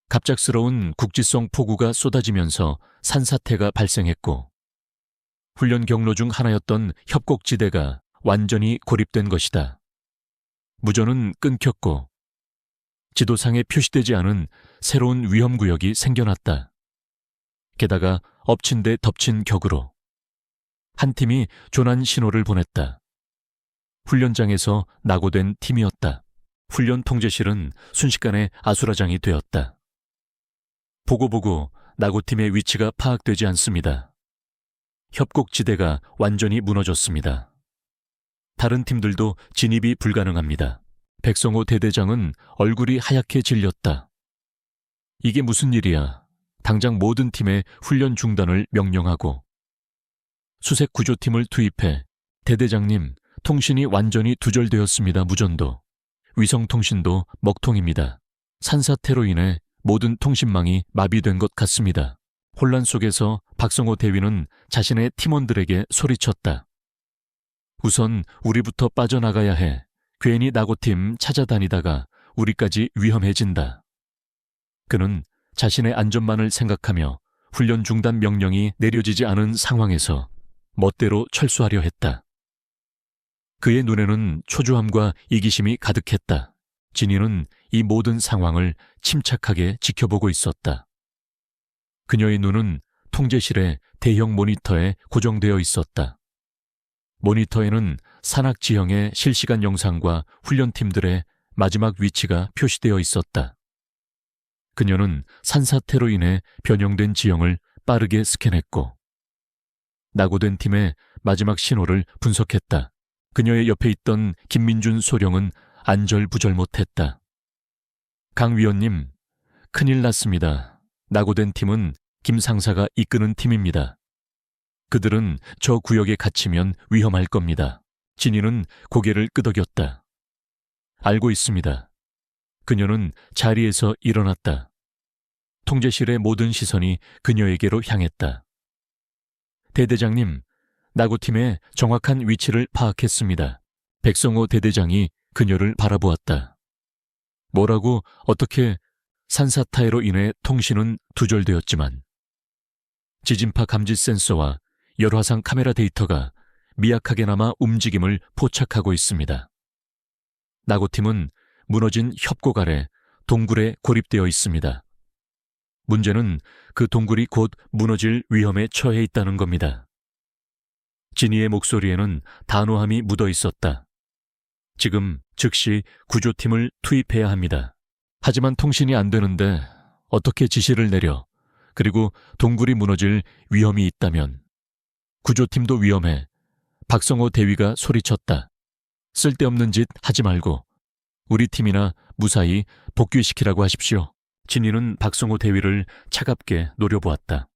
갑작스러운 국지성 폭우가 쏟아지면서 산사태가 발생했고 훈련 경로 중 하나였던 협곡지대가 완전히 고립된 것이다. 무전은 끊겼고 지도상에 표시되지 않은 새로운 위험구역이 생겨났다. 게다가 엎친 데 덮친 격으로 한 팀이 조난 신호를 보냈다. 훈련장에서 낙오된 팀이었다. 훈련 통제실은 순식간에 아수라장이 되었다. 보고 낙오팀의 위치가 파악되지 않습니다. 협곡지대가 완전히 무너졌습니다. 다른 팀들도 진입이 불가능합니다. 백성호 대대장은 얼굴이 하얗게 질렸다. 이게 무슨 일이야. 당장 모든 팀의 훈련 중단을 명령하고 수색 구조팀을 투입해 대대장님, 통신이 완전히 두절되었습니다. 무전도. 위성통신도 먹통입니다. 산사태로 인해 모든 통신망이 마비된 것 같습니다. 혼란 속에서 박성호 대위는 자신의 팀원들에게 소리쳤다. 우선 우리부터 빠져나가야 해. 괜히 낙오팀 찾아다니다가 우리까지 위험해진다. 그는 자신의 안전만을 생각하며 훈련 중단 명령이 내려지지 않은 상황에서 멋대로 철수하려 했다. 그의 눈에는 초조함과 이기심이 가득했다. 진희는 이 모든 상황을 침착하게 지켜보고 있었다. 그녀의 눈은 통제실의 대형 모니터에 고정되어 있었다. 모니터에는 산악 지형의 실시간 영상과 훈련팀들의 마지막 위치가 표시되어 있었다. 그녀는 산사태로 인해 변형된 지형을 빠르게 스캔했고 낙오된 팀의 마지막 신호를 분석했다. 그녀의 옆에 있던 김민준 소령은 안절부절 못했다. 강 위원님, 큰일 났습니다. 낙오된 팀은 김 상사가 이끄는 팀입니다. 그들은 저 구역에 갇히면 위험할 겁니다. 진희는 고개를 끄덕였다. 알고 있습니다. 그녀는 자리에서 일어났다. 통제실의 모든 시선이 그녀에게로 향했다. 대대장님, 낙오팀의 정확한 위치를 파악했습니다. 백성호 대대장이 그녀를 바라보았다. 뭐라고 어떻게 산사태로 인해 통신은 두절되었지만 지진파 감지 센서와 열화상 카메라 데이터가 미약하게나마 움직임을 포착하고 있습니다. 나고팀은 무너진 협곡 아래 동굴에 고립되어 있습니다. 문제는 그 동굴이 곧 무너질 위험에 처해 있다는 겁니다. 진이의 목소리에는 단호함이 묻어 있었다. 지금 즉시 구조팀을 투입해야 합니다. 하지만 통신이 안 되는데 어떻게 지시를 내려, 그리고 동굴이 무너질 위험이 있다면. 구조팀도 위험해. 박성호 대위가 소리쳤다. 쓸데없는 짓 하지 말고 우리 팀이나 무사히 복귀시키라고 하십시오. 진이는 박성호 대위를 차갑게 노려보았다.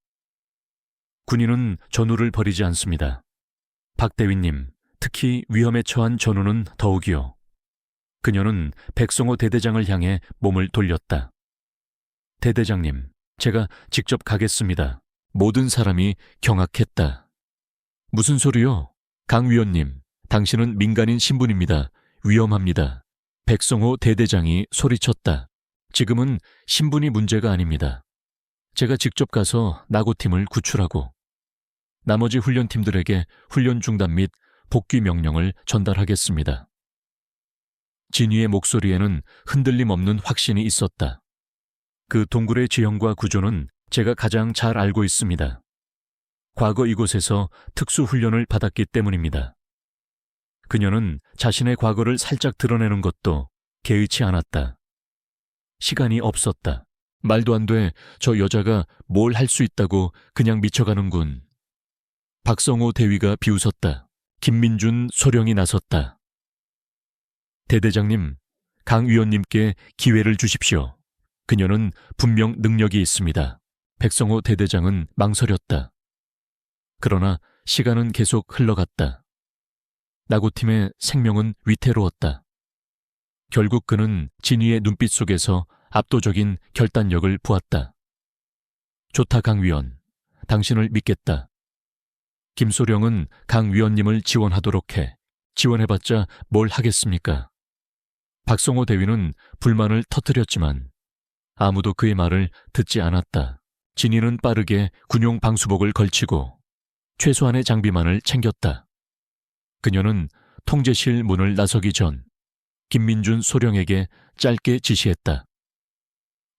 군인은 전우를 버리지 않습니다. 박 대위님, 특히 위험에 처한 전우는 더욱이요. 그녀는 백성호 대대장을 향해 몸을 돌렸다. 대대장님, 제가 직접 가겠습니다. 모든 사람이 경악했다. 무슨 소리요? 강 위원님, 당신은 민간인 신분입니다. 위험합니다. 백성호 대대장이 소리쳤다. 지금은 신분이 문제가 아닙니다. 제가 직접 가서 나고팀을 구출하고 나머지 훈련팀들에게 훈련 중단 및 복귀 명령을 전달하겠습니다. 진위의 목소리에는 흔들림 없는 확신이 있었다. 그 동굴의 지형과 구조는 제가 가장 잘 알고 있습니다. 과거 이곳에서 특수훈련을 받았기 때문입니다. 그녀는 자신의 과거를 살짝 드러내는 것도 개의치 않았다. 시간이 없었다. 말도 안 돼. 저 여자가 뭘 할 수 있다고 그냥 미쳐가는군. 박성호 대위가 비웃었다. 김민준 소령이 나섰다. 대대장님, 강 위원님께 기회를 주십시오. 그녀는 분명 능력이 있습니다. 백성호 대대장은 망설였다. 그러나 시간은 계속 흘러갔다. 나고팀의 생명은 위태로웠다. 결국 그는 진이의 눈빛 속에서 압도적인 결단력을 보았다. 좋다, 강 위원. 당신을 믿겠다. 김소령은 강 위원님을 지원하도록 해. 지원해봤자 뭘 하겠습니까? 박성호 대위는 불만을 터뜨렸지만 아무도 그의 말을 듣지 않았다. 진이는 빠르게 군용 방수복을 걸치고 최소한의 장비만을 챙겼다. 그녀는 통제실 문을 나서기 전 김민준 소령에게 짧게 지시했다.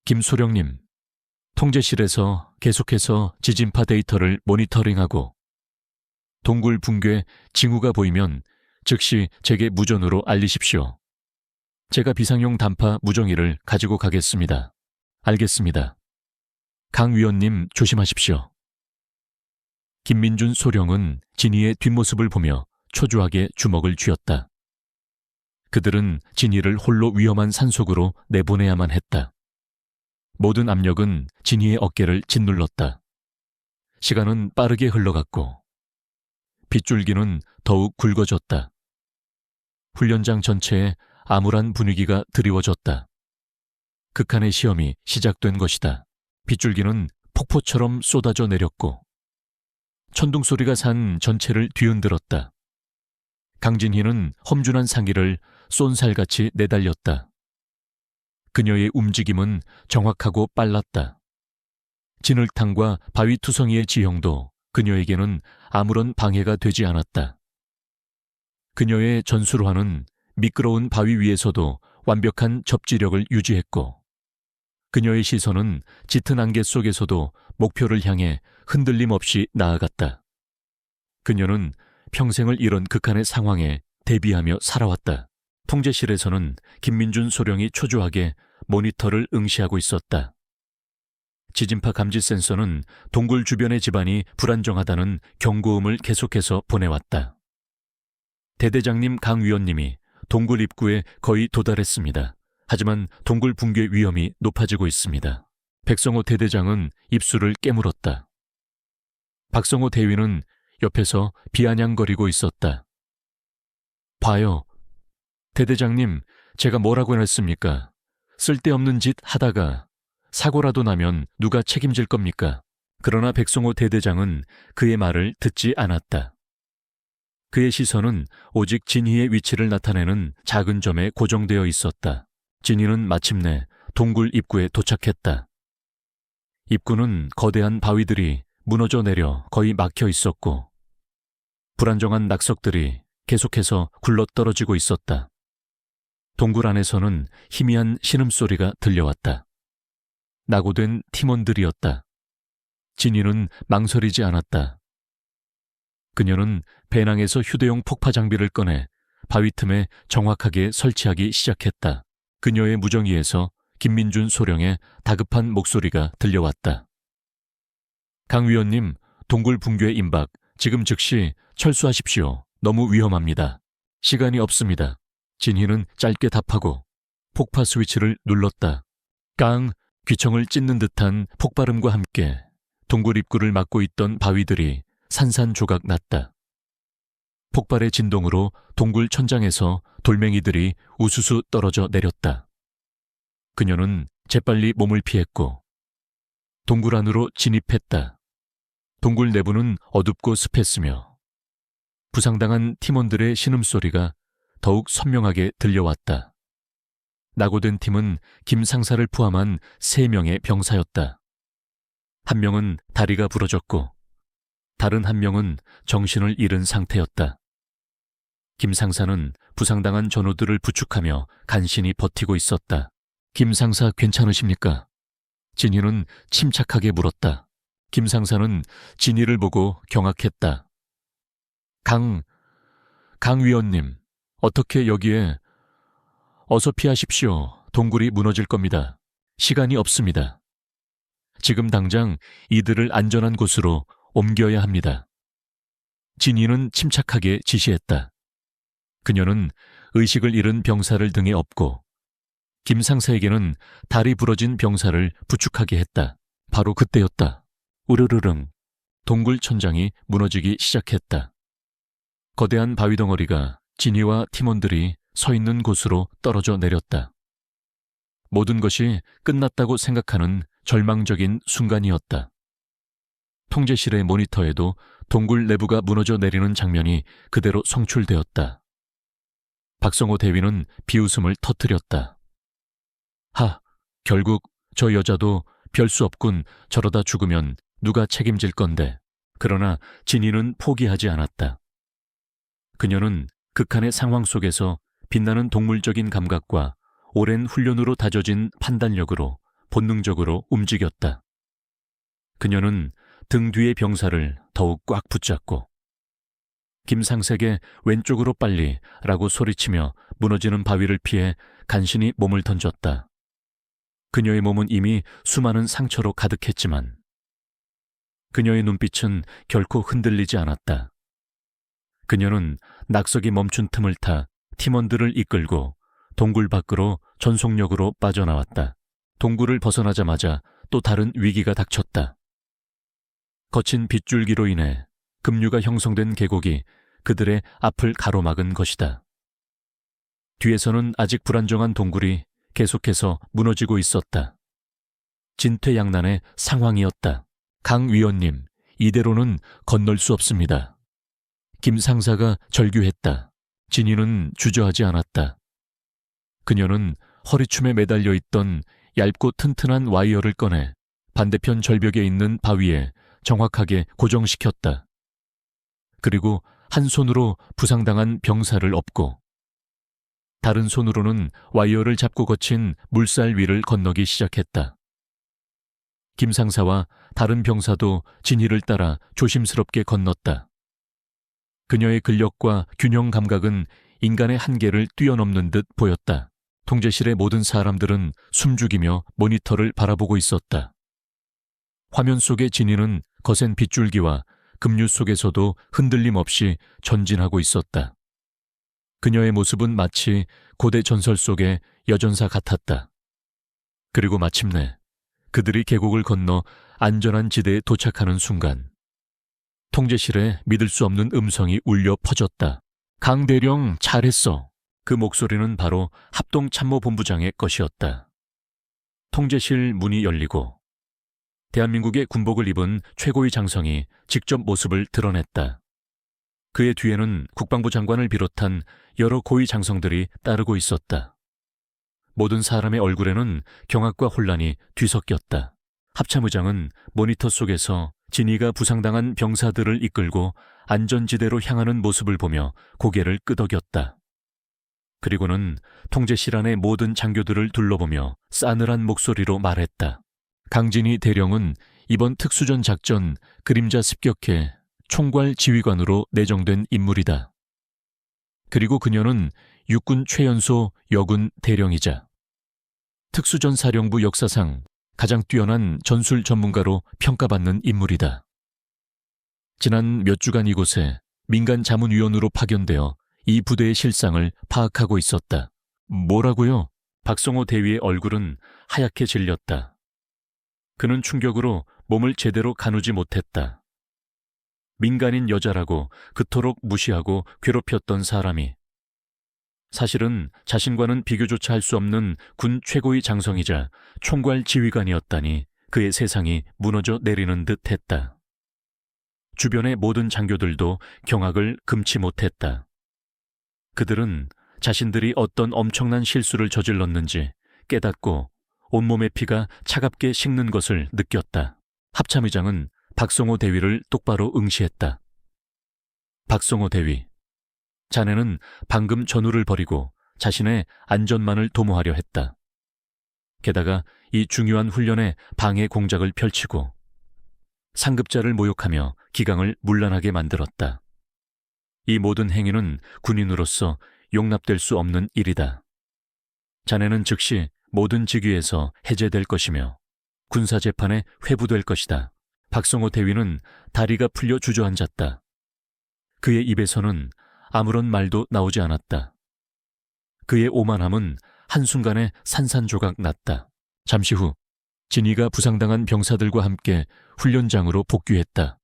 김소령님, 통제실에서 계속해서 지진파 데이터를 모니터링하고 동굴 붕괴 징후가 보이면 즉시 제게 무전으로 알리십시오. 제가 비상용 단파 무정기를 가지고 가겠습니다. 알겠습니다. 강 위원님 조심하십시오. 김민준 소령은 진이의 뒷모습을 보며 초조하게 주먹을 쥐었다. 그들은 진이를 홀로 위험한 산속으로 내보내야만 했다. 모든 압력은 진이의 어깨를 짓눌렀다. 시간은 빠르게 흘러갔고 빗줄기는 더욱 굵어졌다. 훈련장 전체에 암울한 분위기가 드리워졌다. 극한의 시험이 시작된 것이다. 빗줄기는 폭포처럼 쏟아져 내렸고 천둥 소리가 산 전체를 뒤흔들었다. 강진희는 험준한 상기를 쏜살같이 내달렸다. 그녀의 움직임은 정확하고 빨랐다. 진흙탕과 바위투성이의 지형도 그녀에게는 아무런 방해가 되지 않았다. 그녀의 전술화는 미끄러운 바위 위에서도 완벽한 접지력을 유지했고 그녀의 시선은 짙은 안개 속에서도 목표를 향해 흔들림 없이 나아갔다. 그녀는 평생을 이런 극한의 상황에 대비하며 살아왔다. 통제실에서는 김민준 소령이 초조하게 모니터를 응시하고 있었다. 지진파 감지 센서는 동굴 주변의 집안이 불안정하다는 경고음을 계속해서 보내왔다. 대대장님 강 위원님이 동굴 입구에 거의 도달했습니다. 하지만 동굴 붕괴 위험이 높아지고 있습니다. 백성호 대대장은 입술을 깨물었다. 박성호 대위는 옆에서 비아냥거리고 있었다. 봐요. 대대장님, 제가 뭐라고 했습니까? 쓸데없는 짓 하다가 사고라도 나면 누가 책임질 겁니까? 그러나 백성호 대대장은 그의 말을 듣지 않았다. 그의 시선은 오직 진희의 위치를 나타내는 작은 점에 고정되어 있었다. 진희는 마침내 동굴 입구에 도착했다. 입구는 거대한 바위들이 무너져 내려 거의 막혀 있었고 불안정한 낙석들이 계속해서 굴러떨어지고 있었다. 동굴 안에서는 희미한 신음소리가 들려왔다. 낙오된 팀원들이었다. 진이는 망설이지 않았다. 그녀는 배낭에서 휴대용 폭파 장비를 꺼내 바위 틈에 정확하게 설치하기 시작했다. 그녀의 무정의에서 김민준 소령의 다급한 목소리가 들려왔다. 강 위원님, 동굴 붕괴 임박, 지금 즉시 철수하십시오. 너무 위험합니다. 시간이 없습니다. 진희는 짧게 답하고 폭파 스위치를 눌렀다. 깡, 귀청을 찢는 듯한 폭발음과 함께 동굴 입구를 막고 있던 바위들이 산산조각 났다. 폭발의 진동으로 동굴 천장에서 돌멩이들이 우수수 떨어져 내렸다. 그녀는 재빨리 몸을 피했고 동굴 안으로 진입했다. 동굴 내부는 어둡고 습했으며 부상당한 팀원들의 신음소리가 더욱 선명하게 들려왔다. 낙오된 팀은 김 상사를 포함한 3명의 병사였다. 한 명은 다리가 부러졌고 다른 한 명은 정신을 잃은 상태였다. 김 상사는 부상당한 전우들을 부축하며 간신히 버티고 있었다. 김 상사 괜찮으십니까? 진희는 침착하게 물었다. 김 상사는 진희를 보고 경악했다. 강 위원님, 어떻게 여기에... 어서 피하십시오. 동굴이 무너질 겁니다. 시간이 없습니다. 지금 당장 이들을 안전한 곳으로 옮겨야 합니다. 진희는 침착하게 지시했다. 그녀는 의식을 잃은 병사를 등에 업고 김 상사에게는 다리 부러진 병사를 부축하게 했다. 바로 그때였다. 우르르릉 동굴 천장이 무너지기 시작했다. 거대한 바위 덩어리가 진희와 팀원들이 서 있는 곳으로 떨어져 내렸다. 모든 것이 끝났다고 생각하는 절망적인 순간이었다. 통제실의 모니터에도 동굴 내부가 무너져 내리는 장면이 그대로 송출되었다. 박성호 대위는 비웃음을 터뜨렸다. 결국 저 여자도 별 수 없군. 저러다 죽으면 누가 책임질 건데. 그러나 진희는 포기하지 않았다. 그녀는 극한의 상황 속에서 빛나는 동물적인 감각과 오랜 훈련으로 다져진 판단력으로 본능적으로 움직였다. 그녀는 등 뒤의 병사를 더욱 꽉 붙잡고 김상색의 왼쪽으로 빨리 라고 소리치며 무너지는 바위를 피해 간신히 몸을 던졌다. 그녀의 몸은 이미 수많은 상처로 가득했지만 그녀의 눈빛은 결코 흔들리지 않았다. 그녀는 낙석이 멈춘 틈을 타 팀원들을 이끌고 동굴 밖으로 전속력으로 빠져나왔다. 동굴을 벗어나자마자 또 다른 위기가 닥쳤다. 거친 빗줄기로 인해 급류가 형성된 계곡이 그들의 앞을 가로막은 것이다. 뒤에서는 아직 불안정한 동굴이 계속해서 무너지고 있었다. 진퇴양난의 상황이었다. 강 위원님, 이대로는 건널 수 없습니다. 김 상사가 절규했다. 진희는 주저하지 않았다. 그녀는 허리춤에 매달려 있던 얇고 튼튼한 와이어를 꺼내 반대편 절벽에 있는 바위에 정확하게 고정시켰다. 그리고 한 손으로 부상당한 병사를 업고 다른 손으로는 와이어를 잡고 거친 물살 위를 건너기 시작했다. 김 상사와 다른 병사도 진희를 따라 조심스럽게 건넜다. 그녀의 근력과 균형 감각은 인간의 한계를 뛰어넘는 듯 보였다. 통제실의 모든 사람들은 숨죽이며 모니터를 바라보고 있었다. 화면 속의 진희는 거센 빗줄기와 급류 속에서도 흔들림 없이 전진하고 있었다. 그녀의 모습은 마치 고대 전설 속의 여전사 같았다. 그리고 마침내 그들이 계곡을 건너 안전한 지대에 도착하는 순간 통제실에 믿을 수 없는 음성이 울려 퍼졌다. 강 대령 잘했어. 그 목소리는 바로 합동참모본부장의 것이었다. 통제실 문이 열리고 대한민국의 군복을 입은 최고위 장성이 직접 모습을 드러냈다. 그의 뒤에는 국방부 장관을 비롯한 여러 고위 장성들이 따르고 있었다. 모든 사람의 얼굴에는 경악과 혼란이 뒤섞였다. 합참의장은 모니터 속에서 진희가 부상당한 병사들을 이끌고 안전지대로 향하는 모습을 보며 고개를 끄덕였다. 그리고는 통제실 안의 모든 장교들을 둘러보며 싸늘한 목소리로 말했다. 강진희 대령은 이번 특수전 작전 그림자 습격해 총괄 지휘관으로 내정된 인물이다. 그리고 그녀는 육군 최연소 여군 대령이자 특수전 사령부 역사상 가장 뛰어난 전술 전문가로 평가받는 인물이다. 지난 몇 주간 이곳에 민간 자문위원으로 파견되어 이 부대의 실상을 파악하고 있었다. 뭐라고요? 박성호 대위의 얼굴은 하얗게 질렸다. 그는 충격으로 몸을 제대로 가누지 못했다. 민간인 여자라고 그토록 무시하고 괴롭혔던 사람이 사실은 자신과는 비교조차 할 수 없는 군 최고의 장성이자 총괄 지휘관이었다니 그의 세상이 무너져 내리는 듯 했다. 주변의 모든 장교들도 경악을 금치 못했다. 그들은 자신들이 어떤 엄청난 실수를 저질렀는지 깨닫고 온몸의 피가 차갑게 식는 것을 느꼈다. 합참의장은 박성호 대위를 똑바로 응시했다. 박성호 대위, 자네는 방금 전우를 버리고 자신의 안전만을 도모하려 했다. 게다가 이 중요한 훈련에 방해 공작을 펼치고 상급자를 모욕하며 기강을 문란하게 만들었다. 이 모든 행위는 군인으로서 용납될 수 없는 일이다. 자네는 즉시 모든 직위에서 해제될 것이며 군사재판에 회부될 것이다. 박성호 대위는 다리가 풀려 주저앉았다. 그의 입에서는 아무런 말도 나오지 않았다. 그의 오만함은 한순간에 산산조각 났다. 잠시 후 진이가 부상당한 병사들과 함께 훈련장으로 복귀했다.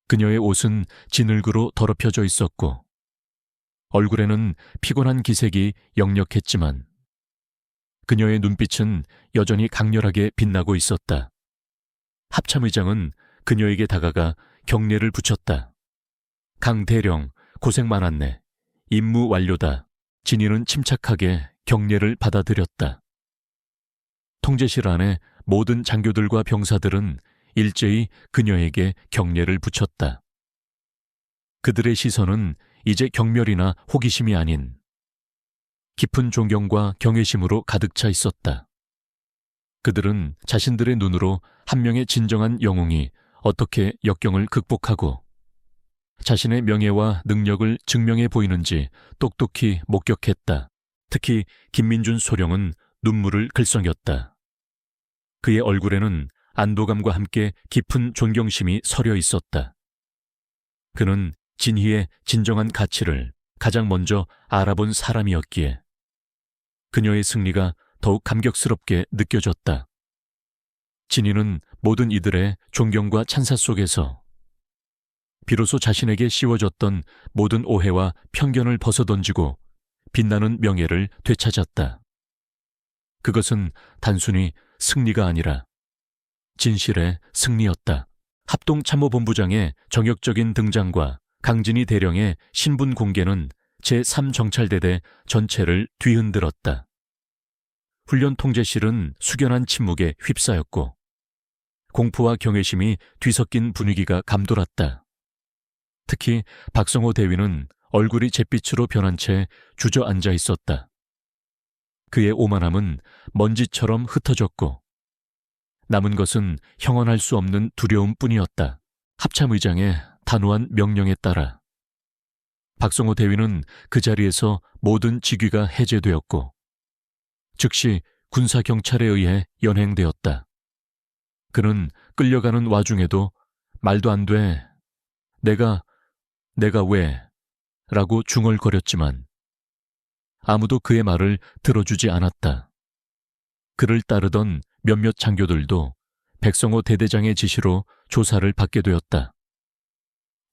그녀의 옷은 진흙으로 더럽혀져 있었고 얼굴에는 피곤한 기색이 역력했지만 그녀의 눈빛은 여전히 강렬하게 빛나고 있었다. 합참의장은 그녀에게 다가가 경례를 붙였다. 강 대령, 고생 많았네. 임무 완료다. 진이는 침착하게 경례를 받아들였다. 통제실 안에 모든 장교들과 병사들은 일제히 그녀에게 경례를 붙였다. 그들의 시선은 이제 경멸이나 호기심이 아닌 깊은 존경과 경외심으로 가득 차 있었다. 그들은 자신들의 눈으로 한 명의 진정한 영웅이 어떻게 역경을 극복하고 자신의 명예와 능력을 증명해 보이는지 똑똑히 목격했다. 특히 김민준 소령은 눈물을 글썽였다. 그의 얼굴에는 안도감과 함께 깊은 존경심이 서려 있었다. 그는 진희의 진정한 가치를 가장 먼저 알아본 사람이었기에 그녀의 승리가 더욱 감격스럽게 느껴졌다. 진희는 모든 이들의 존경과 찬사 속에서 비로소 자신에게 씌워졌던 모든 오해와 편견을 벗어던지고 빛나는 명예를 되찾았다. 그것은 단순히 승리가 아니라 진실의 승리였다. 합동참모본부장의 정역적인 등장과 강진희 대령의 신분 공개는 제3정찰대대 전체를 뒤흔들었다. 훈련 통제실은 숙연한 침묵에 휩싸였고 공포와 경외심이 뒤섞인 분위기가 감돌았다. 특히 박성호 대위는 얼굴이 잿빛으로 변한 채 주저앉아 있었다. 그의 오만함은 먼지처럼 흩어졌고 남은 것은 형언할 수 없는 두려움뿐이었다. 합참의장의 단호한 명령에 따라 박성호 대위는 그 자리에서 모든 직위가 해제되었고 즉시 군사경찰에 의해 연행되었다. 그는 끌려가는 와중에도 말도 안 돼. 내가 왜? 라고 중얼거렸지만 아무도 그의 말을 들어주지 않았다. 그를 따르던 몇몇 장교들도 백성호 대대장의 지시로 조사를 받게 되었다.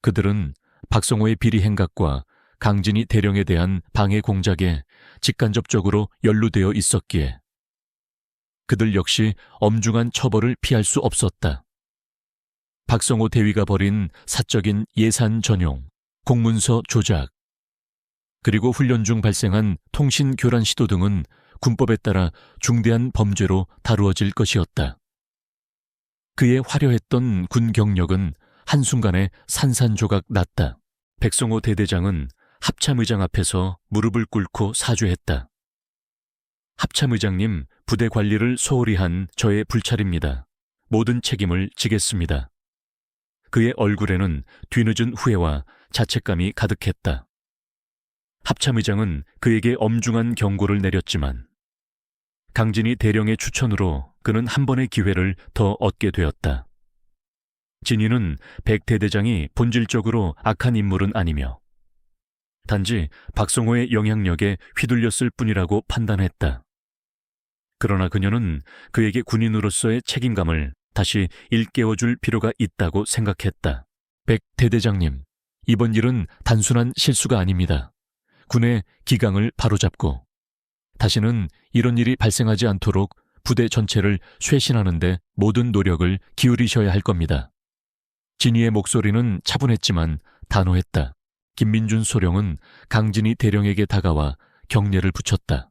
그들은 박성호의 비리 행각과 강진희 대령에 대한 방해 공작에 직간접적으로 연루되어 있었기에 그들 역시 엄중한 처벌을 피할 수 없었다. 박성호 대위가 벌인 사적인 예산 전용, 공문서 조작, 그리고 훈련 중 발생한 통신 교란 시도 등은 군법에 따라 중대한 범죄로 다루어질 것이었다. 그의 화려했던 군 경력은 한순간에 산산조각 났다. 백성호 대대장은 합참의장 앞에서 무릎을 꿇고 사죄했다. 합참의장님, 부대 관리를 소홀히 한 저의 불찰입니다. 모든 책임을 지겠습니다. 그의 얼굴에는 뒤늦은 후회와 자책감이 가득했다. 합참의장은 그에게 엄중한 경고를 내렸지만 강진이 대령의 추천으로 그는 한 번의 기회를 더 얻게 되었다. 진희는 백 대대장이 본질적으로 악한 인물은 아니며 단지 박성호의 영향력에 휘둘렸을 뿐이라고 판단했다. 그러나 그녀는 그에게 군인으로서의 책임감을 다시 일깨워줄 필요가 있다고 생각했다. 백 대대장님, 이번 일은 단순한 실수가 아닙니다. 군의 기강을 바로잡고 다시는 이런 일이 발생하지 않도록 부대 전체를 쇄신하는 데 모든 노력을 기울이셔야 할 겁니다. 진희의 목소리는 차분했지만 단호했다. 김민준 소령은 강진희 대령에게 다가와 경례를 붙였다.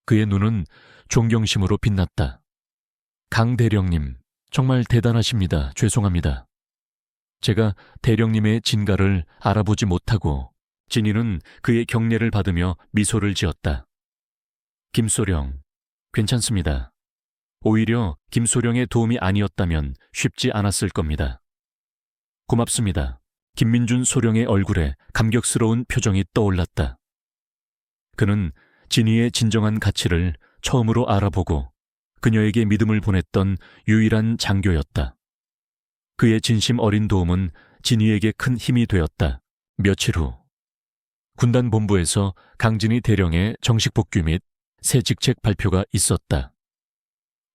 그의 눈은 존경심으로 빛났다. 강 대령님, 정말 대단하십니다. 죄송합니다. 제가 대령님의 진가를 알아보지 못하고. 진희는 그의 경례를 받으며 미소를 지었다. 김소령, 괜찮습니다. 오히려 김소령의 도움이 아니었다면 쉽지 않았을 겁니다. 고맙습니다. 김민준 소령의 얼굴에 감격스러운 표정이 떠올랐다. 그는 진희의 진정한 가치를 처음으로 알아보고 그녀에게 믿음을 보냈던 유일한 장교였다. 그의 진심 어린 도움은 진희에게 큰 힘이 되었다. 며칠 후 군단 본부에서 강진희 대령의 정식 복귀 및 새 직책 발표가 있었다.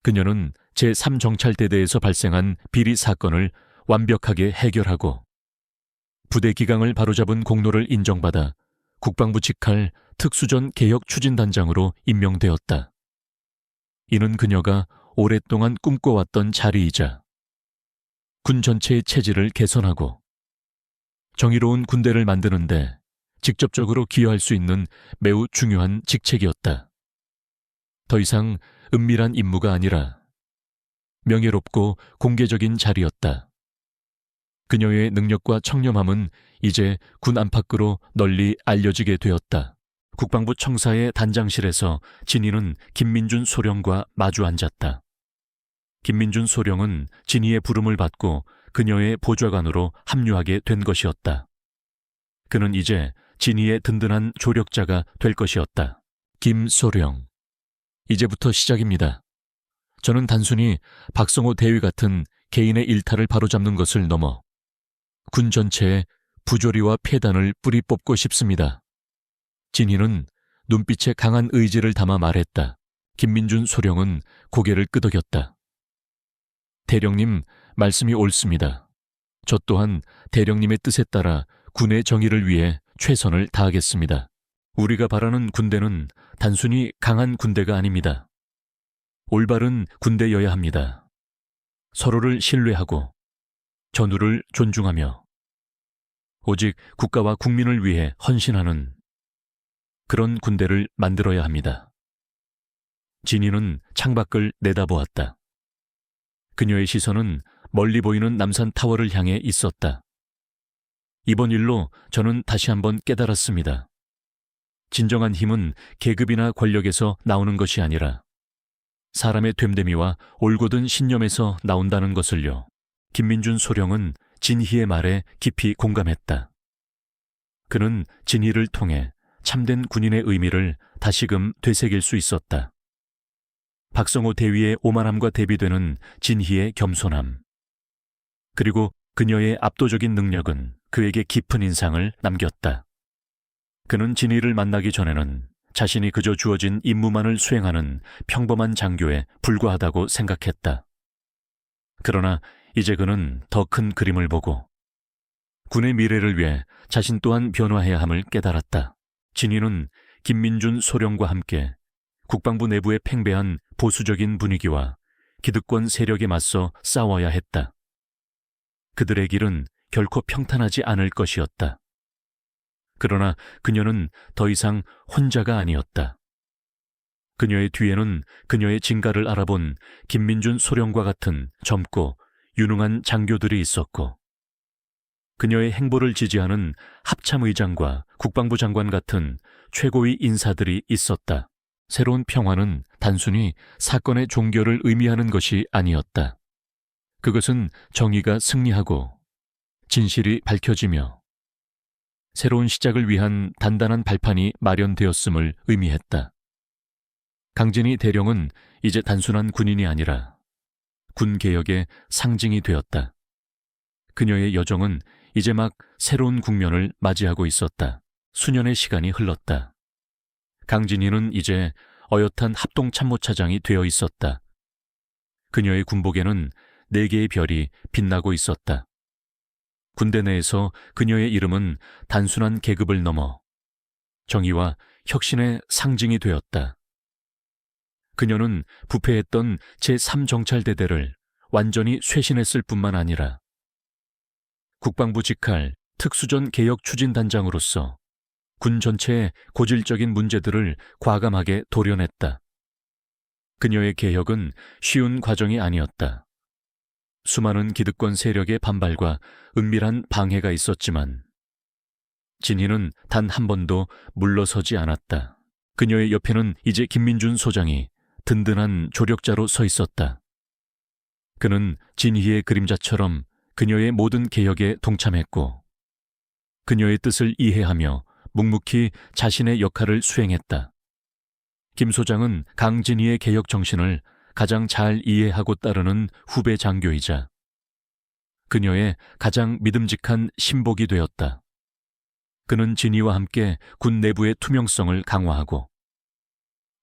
그녀는 제3정찰대대에서 발생한 비리 사건을 완벽하게 해결하고 부대 기강을 바로잡은 공로를 인정받아 국방부 직할 특수전 개혁 추진단장으로 임명되었다. 이는 그녀가 오랫동안 꿈꿔왔던 자리이자 군 전체의 체질을 개선하고 정의로운 군대를 만드는데 직접적으로 기여할 수 있는 매우 중요한 직책이었다. 더 이상 은밀한 임무가 아니라 명예롭고 공개적인 자리였다. 그녀의 능력과 청렴함은 이제 군 안팎으로 널리 알려지게 되었다. 국방부 청사의 단장실에서 진희는 김민준 소령과 마주 앉았다. 김민준 소령은 진희의 부름을 받고 그녀의 보좌관으로 합류하게 된 것이었다. 그는 이제 진희의 든든한 조력자가 될 것이었다. 김소령, 이제부터 시작입니다. 저는 단순히 박성호 대위 같은 개인의 일탈을 바로잡는 것을 넘어 군 전체에 부조리와 폐단을 뿌리 뽑고 싶습니다. 진희는 눈빛에 강한 의지를 담아 말했다. 김민준 소령은 고개를 끄덕였다. 대령님, 말씀이 옳습니다. 저 또한 대령님의 뜻에 따라 군의 정의를 위해 최선을 다하겠습니다. 우리가 바라는 군대는 단순히 강한 군대가 아닙니다. 올바른 군대여야 합니다. 서로를 신뢰하고 전우를 존중하며 오직 국가와 국민을 위해 헌신하는 그런 군대를 만들어야 합니다. 진희는 창밖을 내다보았다. 그녀의 시선은 멀리 보이는 남산타워를 향해 있었다. 이번 일로 저는 다시 한번 깨달았습니다. 진정한 힘은 계급이나 권력에서 나오는 것이 아니라 사람의 됨됨이와 올곧은 신념에서 나온다는 것을요. 김민준 소령은 진희의 말에 깊이 공감했다. 그는 진희를 통해 참된 군인의 의미를 다시금 되새길 수 있었다. 박성호 대위의 오만함과 대비되는 진희의 겸손함, 그리고 그녀의 압도적인 능력은 그에게 깊은 인상을 남겼다. 그는 진희를 만나기 전에는 자신이 그저 주어진 임무만을 수행하는 평범한 장교에 불과하다고 생각했다. 그러나 이제 그는 더 큰 그림을 보고 군의 미래를 위해 자신 또한 변화해야 함을 깨달았다. 진희는 김민준 소령과 함께 국방부 내부에 팽배한 보수적인 분위기와 기득권 세력에 맞서 싸워야 했다. 그들의 길은 결코 평탄하지 않을 것이었다. 그러나 그녀는 더 이상 혼자가 아니었다. 그녀의 뒤에는 그녀의 진가를 알아본 김민준 소령과 같은 젊고 유능한 장교들이 있었고 그녀의 행보를 지지하는 합참의장과 국방부 장관 같은 최고위 인사들이 있었다. 새로운 평화는 단순히 사건의 종결을 의미하는 것이 아니었다. 그것은 정의가 승리하고 진실이 밝혀지며 새로운 시작을 위한 단단한 발판이 마련되었음을 의미했다. 강진희 대령은 이제 단순한 군인이 아니라 군개혁의 상징이 되었다. 그녀의 여정은 이제 막 새로운 국면을 맞이하고 있었다. 수년의 시간이 흘렀다. 강진희는 이제 어엿한 합동참모차장이 되어 있었다. 그녀의 군복에는 4개의 별이 빛나고 있었다. 군대 내에서 그녀의 이름은 단순한 계급을 넘어 정의와 혁신의 상징이 되었다. 그녀는 부패했던 제3정찰대대를 완전히 쇄신했을 뿐만 아니라 국방부 직할 특수전 개혁 추진단장으로서 군 전체의 고질적인 문제들을 과감하게 도려냈다. 그녀의 개혁은 쉬운 과정이 아니었다. 수많은 기득권 세력의 반발과 은밀한 방해가 있었지만 진희는 단 한 번도 물러서지 않았다. 그녀의 옆에는 이제 김민준 소장이 든든한 조력자로 서 있었다. 그는 진희의 그림자처럼 그녀의 모든 개혁에 동참했고 그녀의 뜻을 이해하며 묵묵히 자신의 역할을 수행했다. 김 소장은 강진희의 개혁 정신을 가장 잘 이해하고 따르는 후배 장교이자 그녀의 가장 믿음직한 신복이 되었다. 그는 진희와 함께 군 내부의 투명성을 강화하고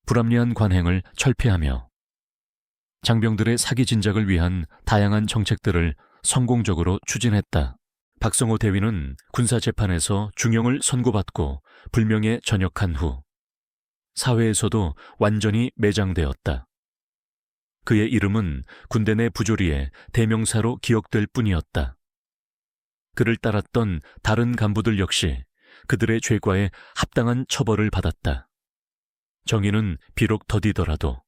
불합리한 관행을 철폐하며 장병들의 사기 진작을 위한 다양한 정책들을 성공적으로 추진했다. 박성호 대위는 군사재판에서 중형을 선고받고 불명예 전역한 후 사회에서도 완전히 매장되었다. 그의 이름은 군대 내 부조리의 대명사로 기억될 뿐이었다. 그를 따랐던 다른 간부들 역시 그들의 죄과에 합당한 처벌을 받았다. 정의는 비록 더디더라도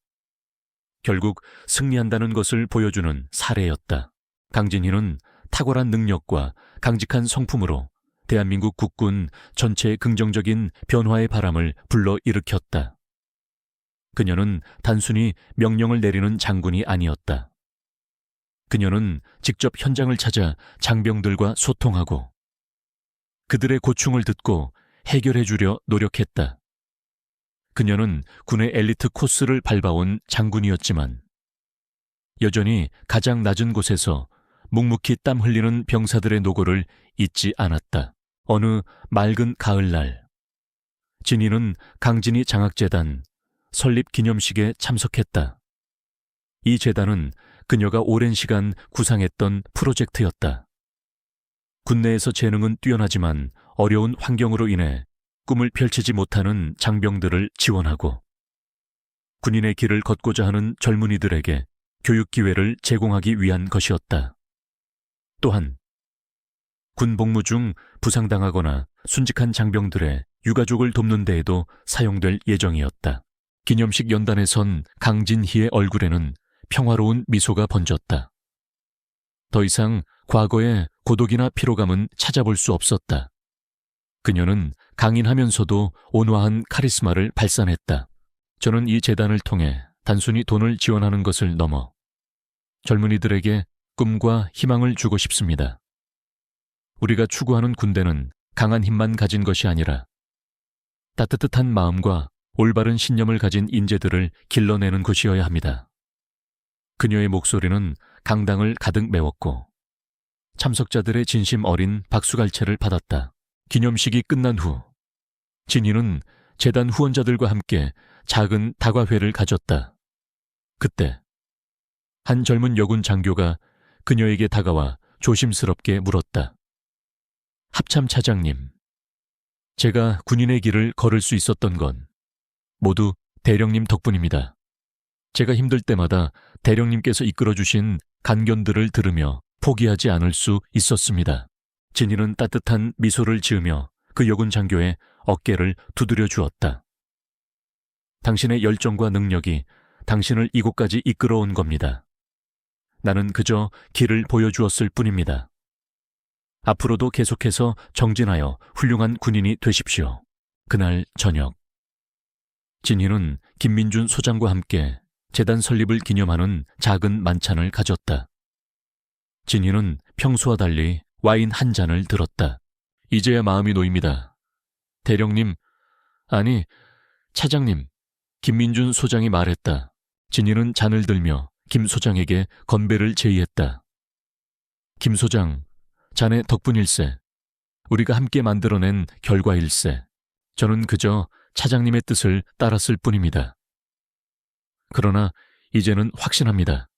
결국 승리한다는 것을 보여주는 사례였다. 강진희는 탁월한 능력과 강직한 성품으로 대한민국 국군 전체의 긍정적인 변화의 바람을 불러일으켰다. 그녀는 단순히 명령을 내리는 장군이 아니었다. 그녀는 직접 현장을 찾아 장병들과 소통하고 그들의 고충을 듣고 해결해 주려 노력했다. 그녀는 군의 엘리트 코스를 밟아온 장군이었지만 여전히 가장 낮은 곳에서 묵묵히 땀 흘리는 병사들의 노고를 잊지 않았다. 어느 맑은 가을날 진희는 강진희 장학재단 설립 기념식에 참석했다. 이 재단은 그녀가 오랜 시간 구상했던 프로젝트였다. 군내에서 재능은 뛰어나지만 어려운 환경으로 인해 꿈을 펼치지 못하는 장병들을 지원하고 군인의 길을 걷고자 하는 젊은이들에게 교육 기회를 제공하기 위한 것이었다. 또한 군 복무 중 부상당하거나 순직한 장병들의 유가족을 돕는 데에도 사용될 예정이었다. 기념식 연단에 선 강진희의 얼굴에는 평화로운 미소가 번졌다. 더 이상 과거의 고독이나 피로감은 찾아볼 수 없었다. 그녀는 강인하면서도 온화한 카리스마를 발산했다. 저는 이 재단을 통해 단순히 돈을 지원하는 것을 넘어 젊은이들에게 꿈과 희망을 주고 싶습니다. 우리가 추구하는 군대는 강한 힘만 가진 것이 아니라 따뜻한 마음과 올바른 신념을 가진 인재들을 길러내는 곳이어야 합니다. 그녀의 목소리는 강당을 가득 메웠고 참석자들의 진심 어린 박수갈채를 받았다. 기념식이 끝난 후 진희는 재단 후원자들과 함께 작은 다과회를 가졌다. 그때 한 젊은 여군 장교가 그녀에게 다가와 조심스럽게 물었다. 합참 차장님, 제가 군인의 길을 걸을 수 있었던 건 모두 대령님 덕분입니다. 제가 힘들 때마다 대령님께서 이끌어주신 간견들을 들으며 포기하지 않을 수 있었습니다. 진희는 따뜻한 미소를 지으며 그 여군 장교의 어깨를 두드려 주었다. 당신의 열정과 능력이 당신을 이곳까지 이끌어온 겁니다. 나는 그저 길을 보여주었을 뿐입니다. 앞으로도 계속해서 정진하여 훌륭한 군인이 되십시오. 그날 저녁, 진희는 김민준 소장과 함께 재단 설립을 기념하는 작은 만찬을 가졌다. 진희는 평소와 달리 와인 한 잔을 들었다. 이제야 마음이 놓입니다. 대령님, 아니, 차장님, 김민준 소장이 말했다. 진희는 잔을 들며 김 소장에게 건배를 제의했다. 김 소장, 자네 덕분일세. 우리가 함께 만들어낸 결과일세. 저는 그저 차장님의 뜻을 따랐을 뿐입니다. 그러나 이제는 확신합니다.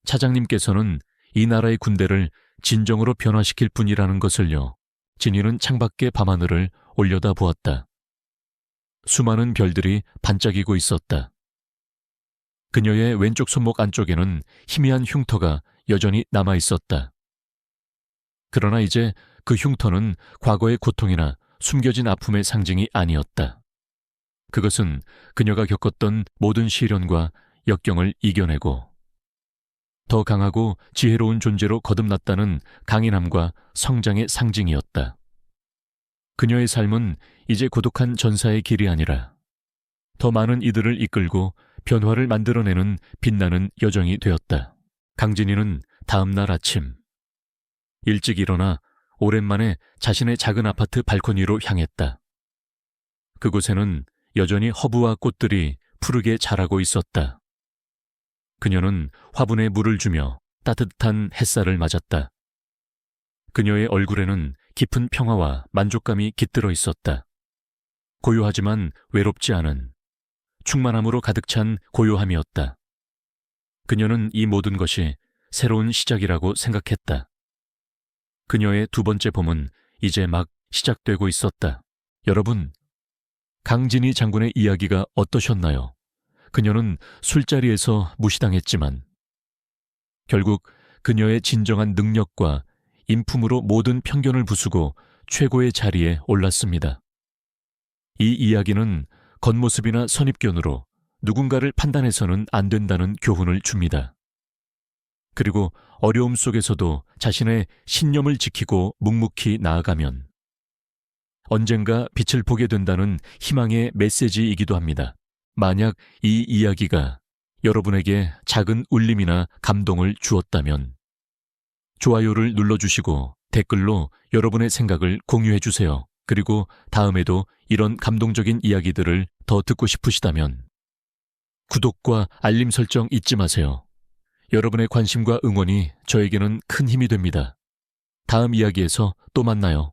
차장님께서는 이 나라의 군대를 진정으로 변화시킬 분이라는 것을요. 진희는 창밖의 밤하늘을 올려다 보았다. 수많은 별들이 반짝이고 있었다. 그녀의 왼쪽 손목 안쪽에는 희미한 흉터가 여전히 남아 있었다. 그러나 이제 그 흉터는 과거의 고통이나 숨겨진 아픔의 상징이 아니었다. 그것은 그녀가 겪었던 모든 시련과 역경을 이겨내고 더 강하고 지혜로운 존재로 거듭났다는 강인함과 성장의 상징이었다. 그녀의 삶은 이제 고독한 전사의 길이 아니라 더 많은 이들을 이끌고 변화를 만들어내는 빛나는 여정이 되었다. 강진희는 다음 날 아침 일찍 일어나 오랜만에 자신의 작은 아파트 발코니로 향했다. 그곳에는 여전히 허브와 꽃들이 푸르게 자라고 있었다. 그녀는 화분에 물을 주며 따뜻한 햇살을 맞았다. 그녀의 얼굴에는 깊은 평화와 만족감이 깃들어 있었다. 고요하지만 외롭지 않은, 충만함으로 가득 찬 고요함이었다. 그녀는 이 모든 것이 새로운 시작이라고 생각했다. 그녀의 두 번째 봄은 이제 막 시작되고 있었다. 여러분, 강진희 장군의 이야기가 어떠셨나요? 그녀는 술자리에서 무시당했지만 결국 그녀의 진정한 능력과 인품으로 모든 편견을 부수고 최고의 자리에 올랐습니다. 이 이야기는 겉모습이나 선입견으로 누군가를 판단해서는 안 된다는 교훈을 줍니다. 그리고 어려움 속에서도 자신의 신념을 지키고 묵묵히 나아가면 언젠가 빛을 보게 된다는 희망의 메시지이기도 합니다. 만약 이 이야기가 여러분에게 작은 울림이나 감동을 주었다면 좋아요를 눌러주시고 댓글로 여러분의 생각을 공유해주세요. 그리고 다음에도 이런 감동적인 이야기들을 더 듣고 싶으시다면 구독과 알림 설정 잊지 마세요. 여러분의 관심과 응원이 저에게는 큰 힘이 됩니다. 다음 이야기에서 또 만나요.